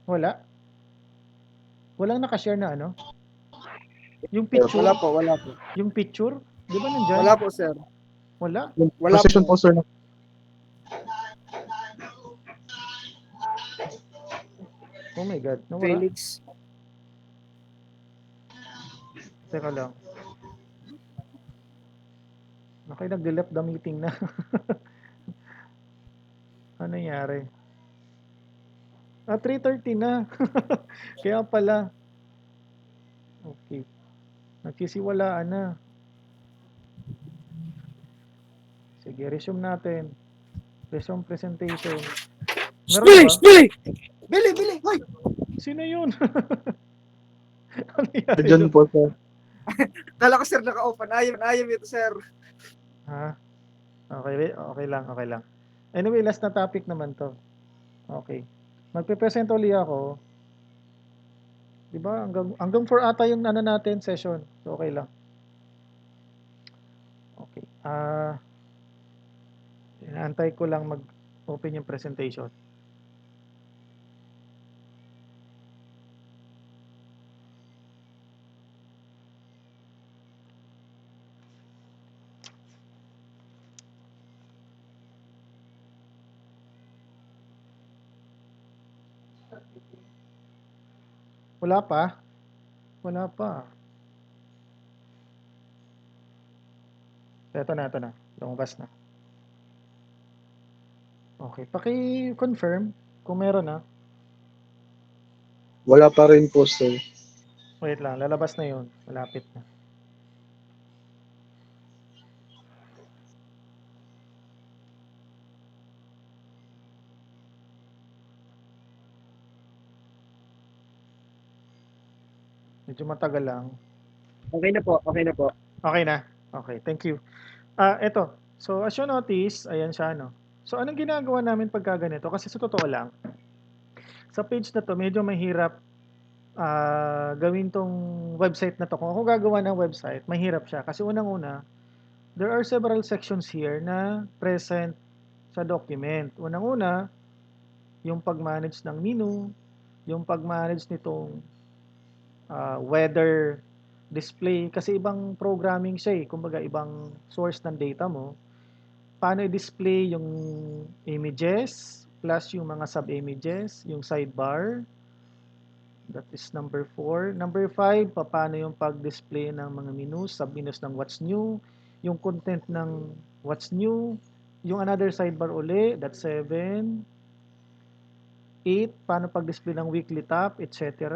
Wala? Walang nakashare na ano? Yung picture? Wala po, wala po. Yung picture? Di ba nandyan? Wala po, sir. Wala? Wala Precision po. po, sir. Oh my God, nawala. Felix. Teka lang. Okay, nag-delete the meeting na. Ano nangyari? 3:30 na. Kaya pala. Okay. Nagsisiwalaan na. Sige, resume natin. Resume presentation. Meron Billy! ba? Billy! Billy! Billy! Hoy! Sino yun? Ano nangyari Diyan doon? po, sir. Kala ko, sir, naka-open. Ayaw ito, sir. Ha? Okay, okay lang, okay lang. Anyway, last na topic naman to. Okay. Magpe-present uli ako. 'Di ba? Hanggang 4 ata yung ano natin session. So okay lang. Okay. Inaantay ko lang mag-open yung presentation. Wala pa? Wala pa. Ito na. Lumabas na. Okay. Paki-confirm kung meron na. Wala pa rin po, sir. Wait lang. Lalabas na yun. Malapit na. Medyo matagal lang. Okay na po, okay na po. Okay na. Okay. Thank you. Ito. So, as you notice, ayan siya, no? So, anong ginagawa namin pagka ganito? Kasi sa totoo lang, sa page na to, medyo mahirap gawin tong website na to. Kung ako gagawa ng website, mahirap siya. Kasi unang-una, there are several sections here na present sa document. Unang-una, yung pag-manage ng menu, yung pag-manage nitong weather display. Kasi ibang programming siya eh. Kumbaga, ibang source ng data mo. Paano i-display yung images, plus yung mga sub-images, yung sidebar. That is number 4. Number 5, paano yung pag-display ng mga menus, sub-menus ng what's new, yung content ng what's new, yung another sidebar uli, that's 7. 8, paano pag-display ng weekly top, etc.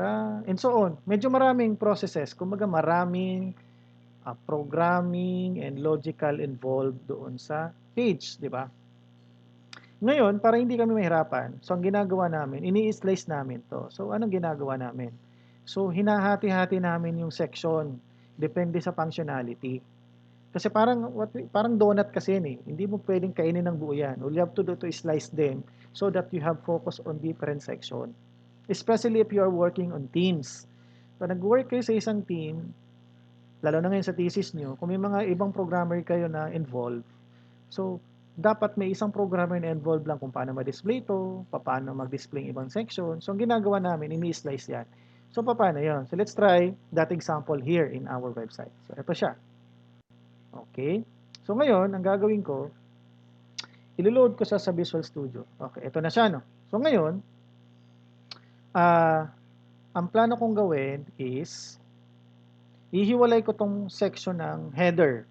And so on. Medyo maraming processes. Kumbaga maraming programming and logical involved doon sa page, di ba? Ngayon, para hindi kami mahirapan, so ang ginagawa namin, ini-slice namin to. So, anong ginagawa namin? So, hinahati-hati namin yung section. Depende sa functionality. Kasi parang donut kasi yun eh. Hindi mo pwedeng kainin ng buo yan. All you have to do to slice them so that you have focus on different section. Especially if you are working on teams. Pag nag-work kayo sa isang team, lalo na ngayon sa thesis nyo, kung may mga ibang programmer kayo na involved, so, dapat may isang programmer na involved lang kung paano ma-display ito, paano mag-display yung ibang section. So, ang ginagawa namin, ini-slice yan. So, paano yun? So, let's try that example here in our website. So, ito siya. Okay. So, ngayon, ang gagawin ko, ilo-load ko sa Visual Studio. Okay, ito na siya, no? So, ngayon, ang plano kong gawin is, ihiwalay ko tong section ng header.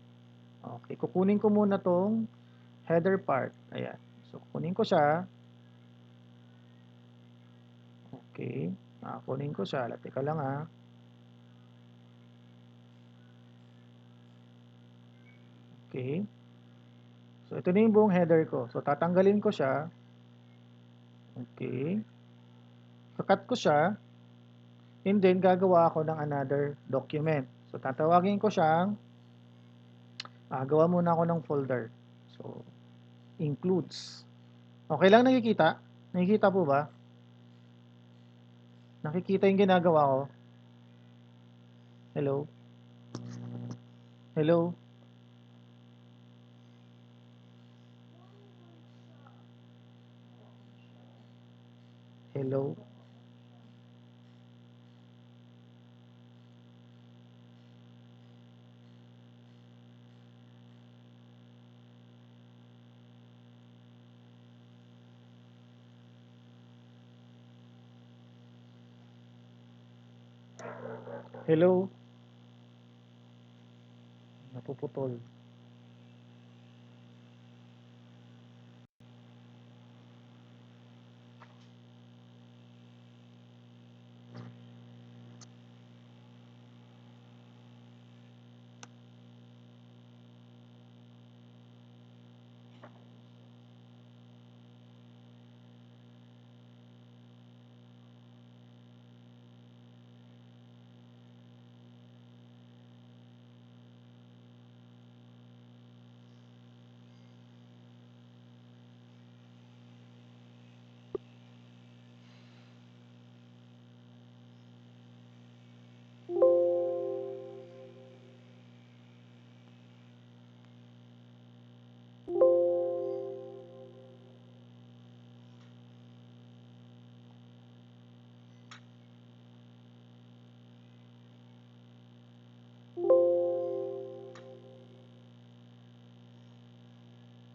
Okay, kukunin ko muna tong header part. Ayan. So, kukunin ko siya. Okay. Kunin ko siya. Teka lang ha. Okay. So, ito na yung buong header ko. So, tatanggalin ko siya. Okay. Kakat ko siya. And then, gagawa ako ng another document. So, tatawagin ko siyang, gawa muna ako ng folder. So, includes. Okay lang nakikita? Nakikita po ba? Nakikita yung ginagawa ko? Hello? Hello? Hello? Hello? Napuputol.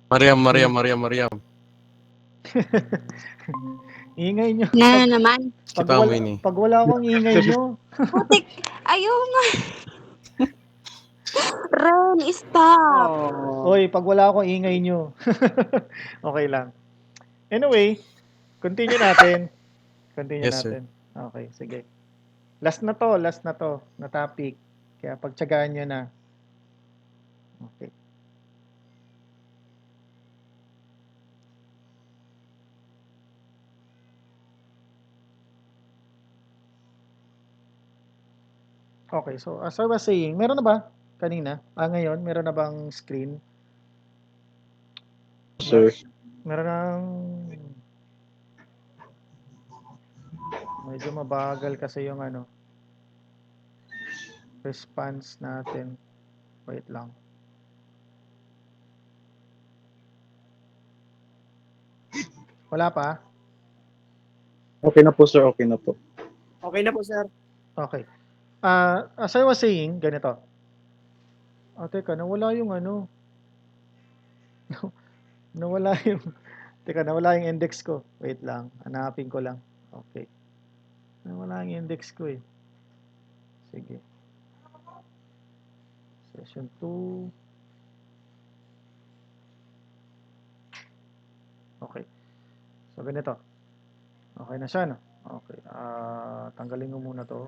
Mariam. Ingay nyo. Na naman. Kita mo ini. Pag wala akong ingay nyo. Putik. Ayaw nga. Ren, stop. Oy, pag wala akong ingay nyo. Okay lang. Anyway, continue natin. Continue Yes, sir. natin. Okay, sige. Last na to, na topic. Kaya pagtyagaan nyo na. Okay. Okay, so as I was saying, meron na ba kanina? Ngayon, meron na bang screen? Sir. Meron ng... Medyo mabagal kasi yung response natin. Wait lang. Wala pa? Okay na po, sir. Okay na po. Okay na po, sir. Okay. As I was saying, ganito. Teka, nawala yung nawala yung, nawala yung index ko. Wait lang, hanapin ko lang. Okay. Nawala yung index ko eh. Sige. Session 2. Okay. So, ganito. Okay na siya, no? Okay. Tanggalin ko muna to.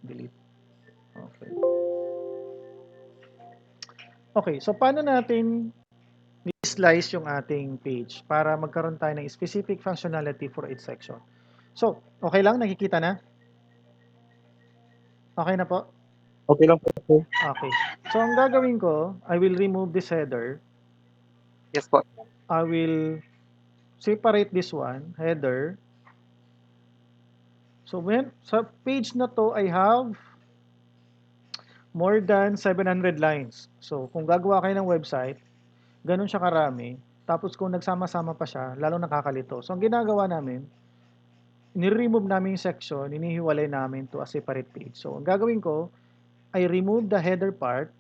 Delete. Okay. Okay, so paano natin slice yung ating page para magkaroon tayo ng specific functionality for each section. So, okay lang? Nakikita na? Okay na po? Okay lang po, sir. Okay. So, ang gagawin ko, I will remove this header. Yes po. I will separate this one, header. So, sa page na to, I have more than 700 lines. So, kung gagawa kayo ng website, ganun siya karami. Tapos, kung nagsama-sama pa siya, lalo nakakalito. So, ang ginagawa namin, ni-remove namin yung section, inihiwalay namin to a separate page. So, ang gagawin ko, I remove the header part,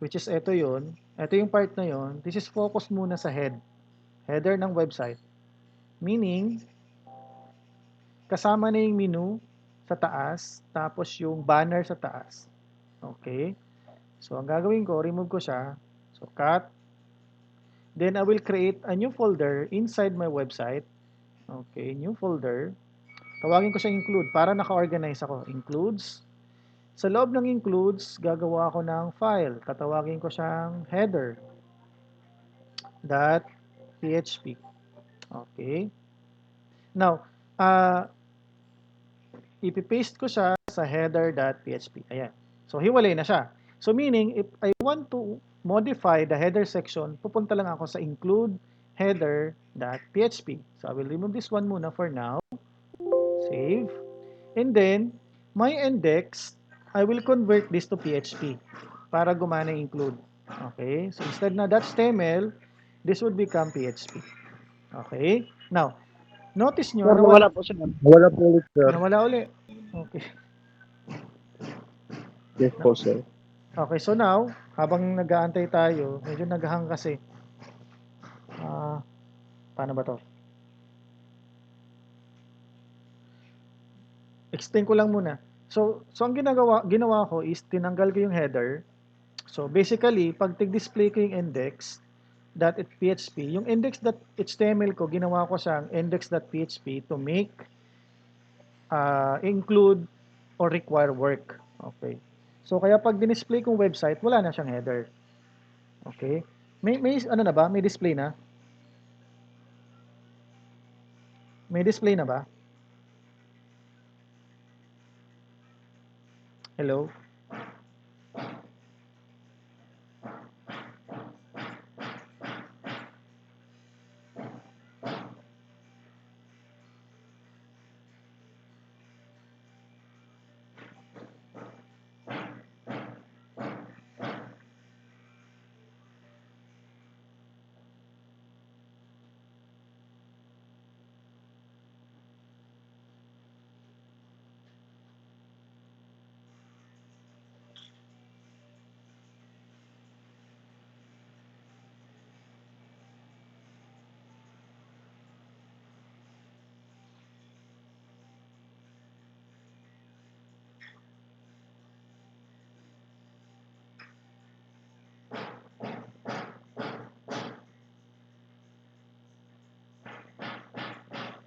which is ito yun. Ito yung part na yun. This is focus muna sa header ng website. Meaning, kasama na yung menu sa taas, tapos yung banner sa taas. Okay? So, ang gagawin ko, remove ko siya. So, cut. Then, I will create a new folder inside my website. Okay, new folder. Tawagin ko siyang include para naka-organize ako. Includes. Sa loob ng includes, gagawa ako ng file. Tatawagin ko siyang header.php. Okay. Now, ipipaste ko siya sa header.php. Ayan. So, hiwalay na siya. So, meaning, if I want to modify the header section, pupunta lang ako sa include header.php. So, I will remove this one muna for now. Save. And then, my index, I will convert this to PHP para gumana include. Okay? So, instead na .html, this would become PHP. Okay? Now, notice nyo, Sir, nawala po sir. Nawala po ulit, sir. nawala uli. Okay. Yes po, sir. Okay, so now, habang nag-aantay tayo, medyo naghahang kasi. Ah, paano ba to? Explain ko lang muna. So ang ginawa ko is tinanggal ko yung header. So basically, pag tig-display ko yung index .php, yung index.html ko, ginawa ko siyang index.php to make include or require work. Okay. So kaya pag dinisplay kong website, wala na siyang header. Okay? May ano na ba? May display na? May display na ba? Hello?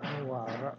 Ay, wara.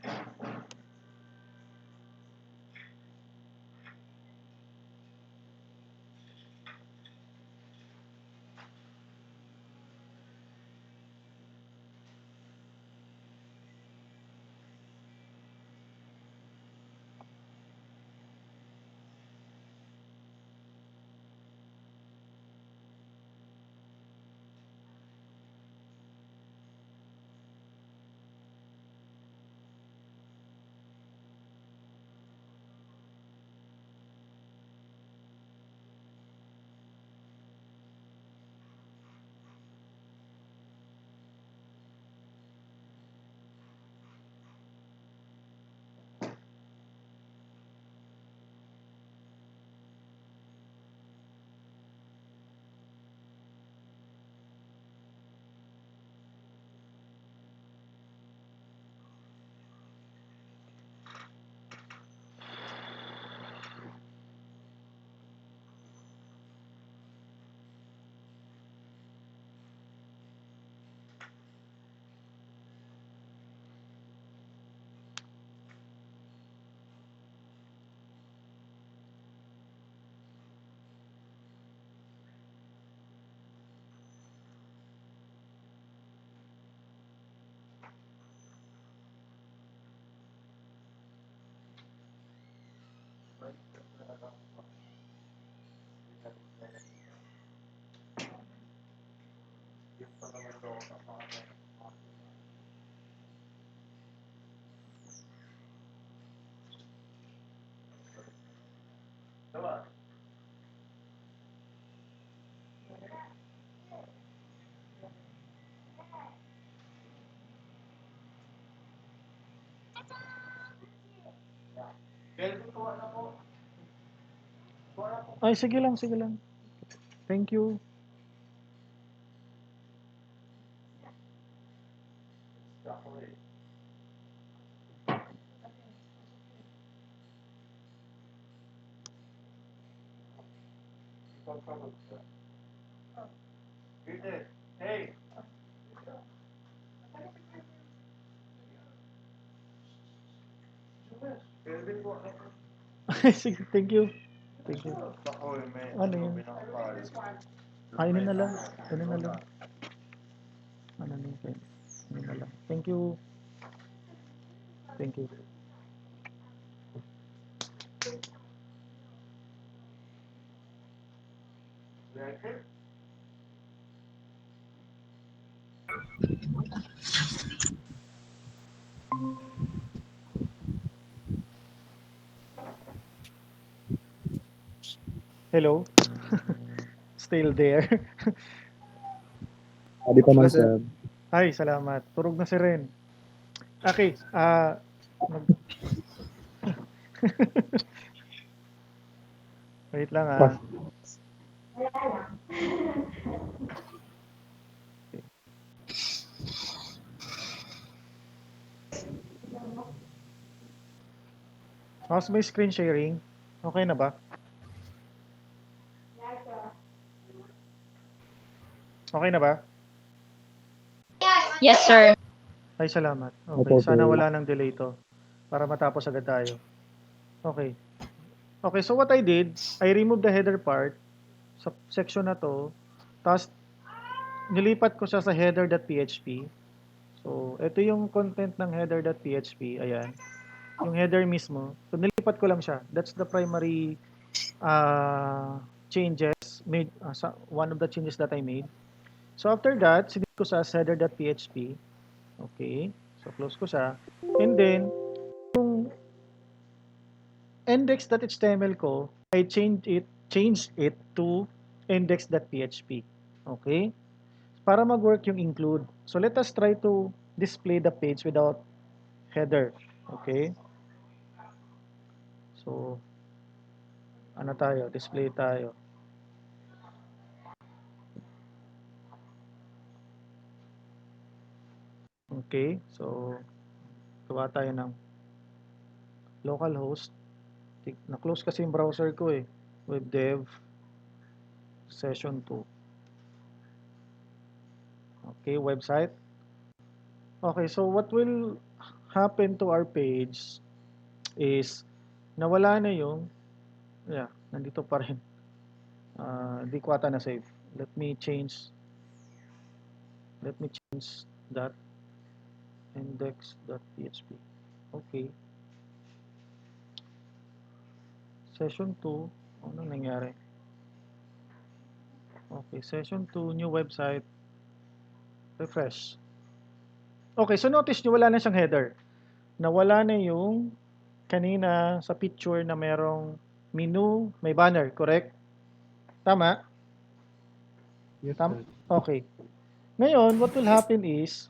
Ay, sige lang, sige lang. Thank you. Sige, thank you. Thank you. Ano yun? Ano na lang. Ano na lang. Ano na lang. Ano na lang. Thank you. Thank you. Hello? Still there? Hindi pa Hello, man, sir. sir. Ay, salamat. Turog na si Ren. Okay. Mag- Wait lang Pas. How's my screen sharing? Okay na ba? Okay na ba? Yes, sir. Ay, salamat. Okay. Opo, Sana sir. wala nang delay to. Para matapos agad tayo. Okay. Okay, so what I did, I removed the header part sa section na to. Tapos, nilipat ko siya sa header.php. So, ito yung content ng header.php. Ayan. Yung header mismo. So, nilipat ko lang siya. That's the primary changes made, one of the changes that I made. So, after that, sinit ko sa header.php. Okay. So, close ko siya. And then, yung index.html ko, I changed it to index.php. Okay? Para mag-work yung include. So let us try to display the page without header. Okay? So, ano tayo? Display tayo. Okay? So, gawa tayo ng localhost. Na-close kasi yung browser ko eh. Webdev session 2. Okay, website. Okay, so what will happen to our page is nawala na yung, yeah, nandito pa rin. Di ko ata na save. Let me change that index.php. Okay. Session 2. Ano nangyari? Okay, session 2, new website. Refresh. Okay, so notice nyo wala na siyang header. Nawala na yung kanina sa picture na merong menu, may banner, correct? Tama? Yes, Tama? sir. Okay. Ngayon, what will happen is,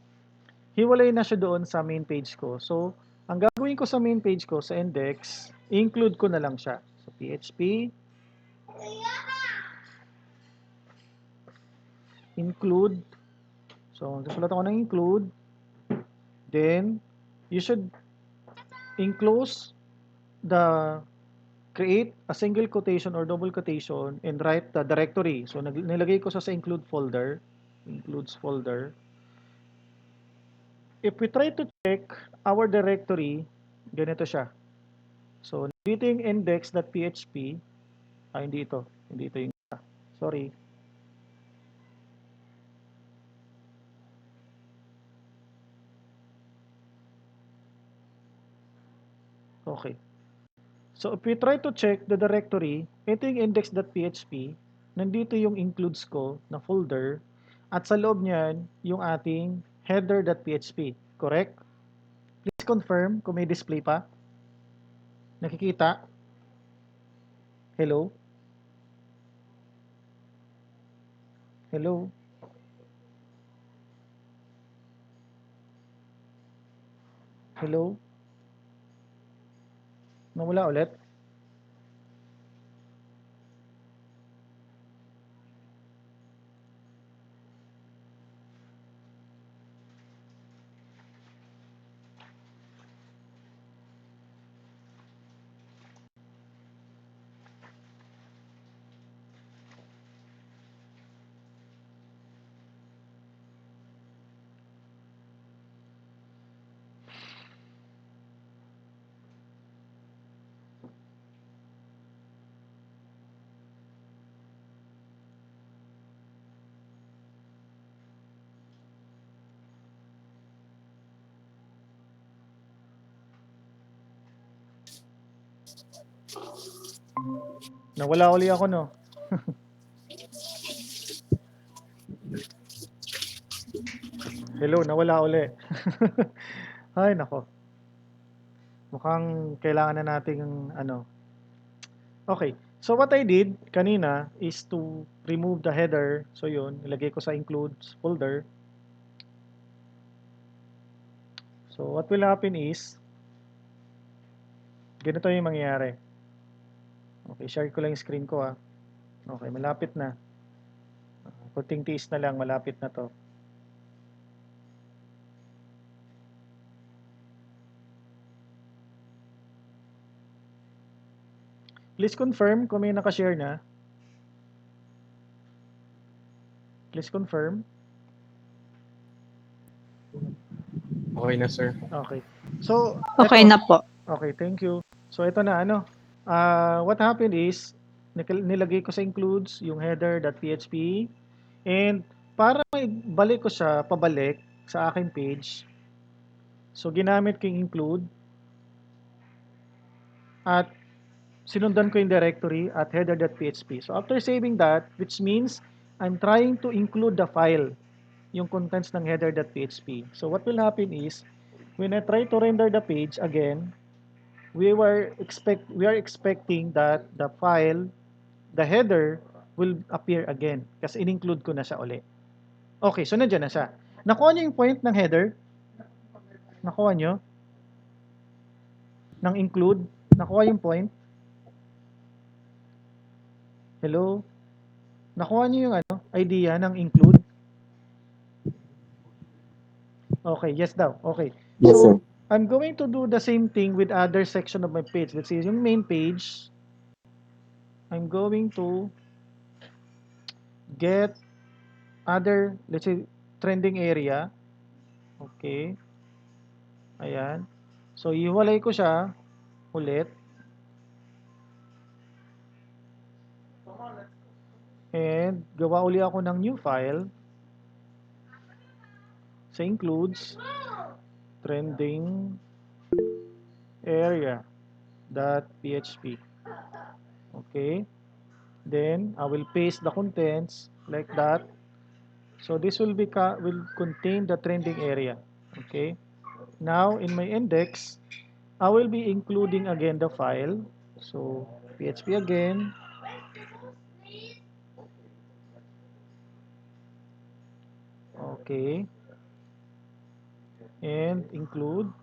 hiwalay na siya doon sa main page ko. So, ang gagawin ko sa main page ko, sa index, include ko na lang siya. So, PHP, include. So, susulat ako ng include. Then, you should enclose the create a single quotation or double quotation and write the directory. So, nilagay ko sa include folder. Includes folder. If we try to check our directory, ganito siya. So, dito yung index.php. Hindi ito. Hindi ito yung sorry. Okay. So, if we try to check the directory, ito yung index.php. Nandito yung includes ko na folder. At sa loob niyan, yung ating header.php. Correct? Please confirm kung may display pa. Nakikita? Hello? Hello? Hello? Nawala ulit? Nawala uli ako, no? Hello, nawala uli. Ay, nako. Mukhang kailangan na nating ano. Okay. So what I did kanina is to remove the header. So yun, nilagay ko sa includes folder. So what will happen is, ganito yung mangyayari. Okay, share ko lang yung screen ko ah. Okay, malapit na. Kunting tiis na lang, malapit na to. Please confirm kung may nakashare na. Please confirm. Okay na, sir. Okay. So, Okay eto. na po. Okay, thank you. So, ito na ano. What happened is, nilagay ko sa includes yung header.php and para balik ko siya pabalik sa aking page, so ginamit ko yung include at sinundan ko yung directory at header.php. So, after saving that, which means I'm trying to include the file, yung contents ng header.php. So, what will happen is, when I try to render the page again, we are expecting that the file, the header will appear again kasi in-include ko na siya uli. Okay, so nandiyan na siya. Nakuha niyo yung point ng header? Nakuha niyo? Ng include? Nakuha yung point? Hello? Nakuha niyo yung ano, idea ng include? Okay, yes daw. Okay. Yes, sir. So, I'm going to do the same thing with other section of my page. Let's say yung main page. I'm going to get other, let's say, trending area. Okay. Ayan. So, iwalay ko siya ulit. And, gawa uli ako ng new file. Sa includes trending area .php. Okay. Then, I will paste the contents like that. So, this will contain the trending area. Okay. Now, in my index, I will be including again the file. So, PHP again. Okay. And includes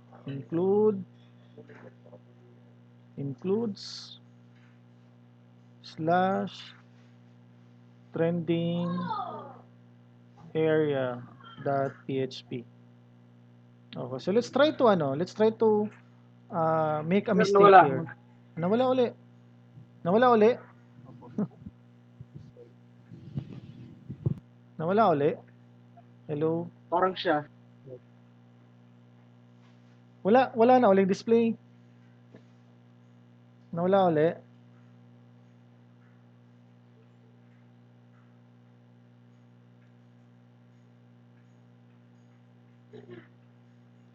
slash trending area .php. Okay, so let's try to make a Sir, mistake nawala. here. Nawala uli. Nawala uli. Nawala uli. Hello. Parang siya. Wala na uling display. Nawala uli.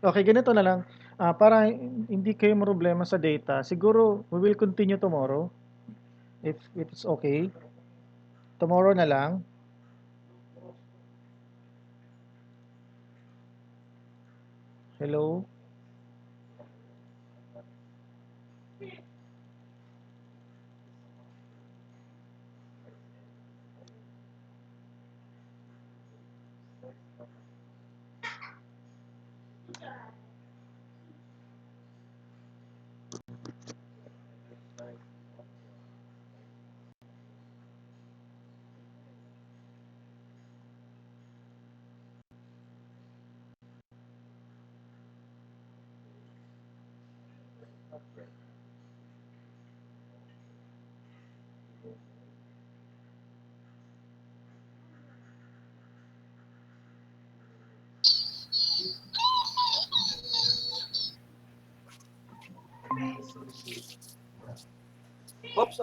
Okay, ganito na lang. Para hindi kayo problema sa data, siguro we will continue tomorrow if it's okay. Tomorrow na lang. Hello.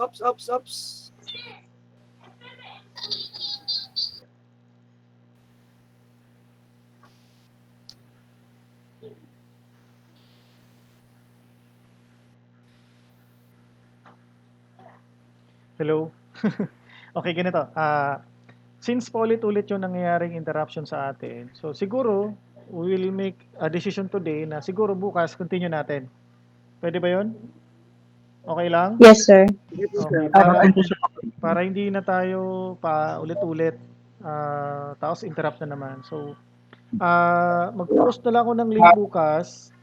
Ops. Hello? Okay, ganito. Since paulit-ulit yung nangyayaring interruption sa atin, so siguro, we will make a decision today na siguro bukas continue natin. Pwede ba yun? Okay lang? Yes, sir. Okay, Opo. para hindi na tayo pa ulit-ulit, tapos interrupt na naman. So, magpo-post na lang ako ng link bukas,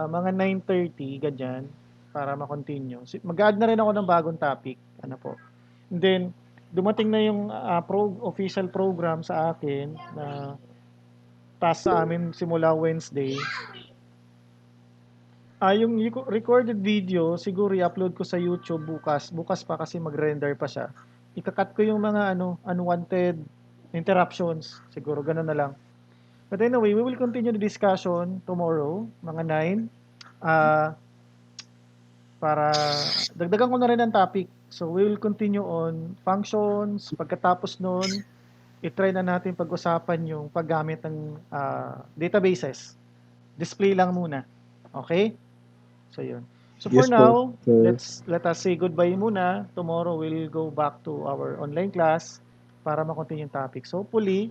mga 9:30 ganyan, para ma-continue. Mag-add na rin ako ng bagong topic, ano po. And then, dumating na yung official program sa akin na task sa amin simula Wednesday. Yung recorded video, siguro i-upload ko sa YouTube bukas. Bukas pa kasi mag-render pa siya. Ikakat ko yung mga unwanted interruptions. Siguro ganun na lang. But anyway, we will continue the discussion tomorrow, mga 9. Para dagdagan ko na rin ang topic. So we will continue on functions. Pagkatapos nun, i-try na natin pag-usapan yung paggamit ng databases. Display lang muna. Okay? So yun. So for now, let us say goodbye muna. Tomorrow we'll go back to our online class para ma-continue yung topic. So hopefully,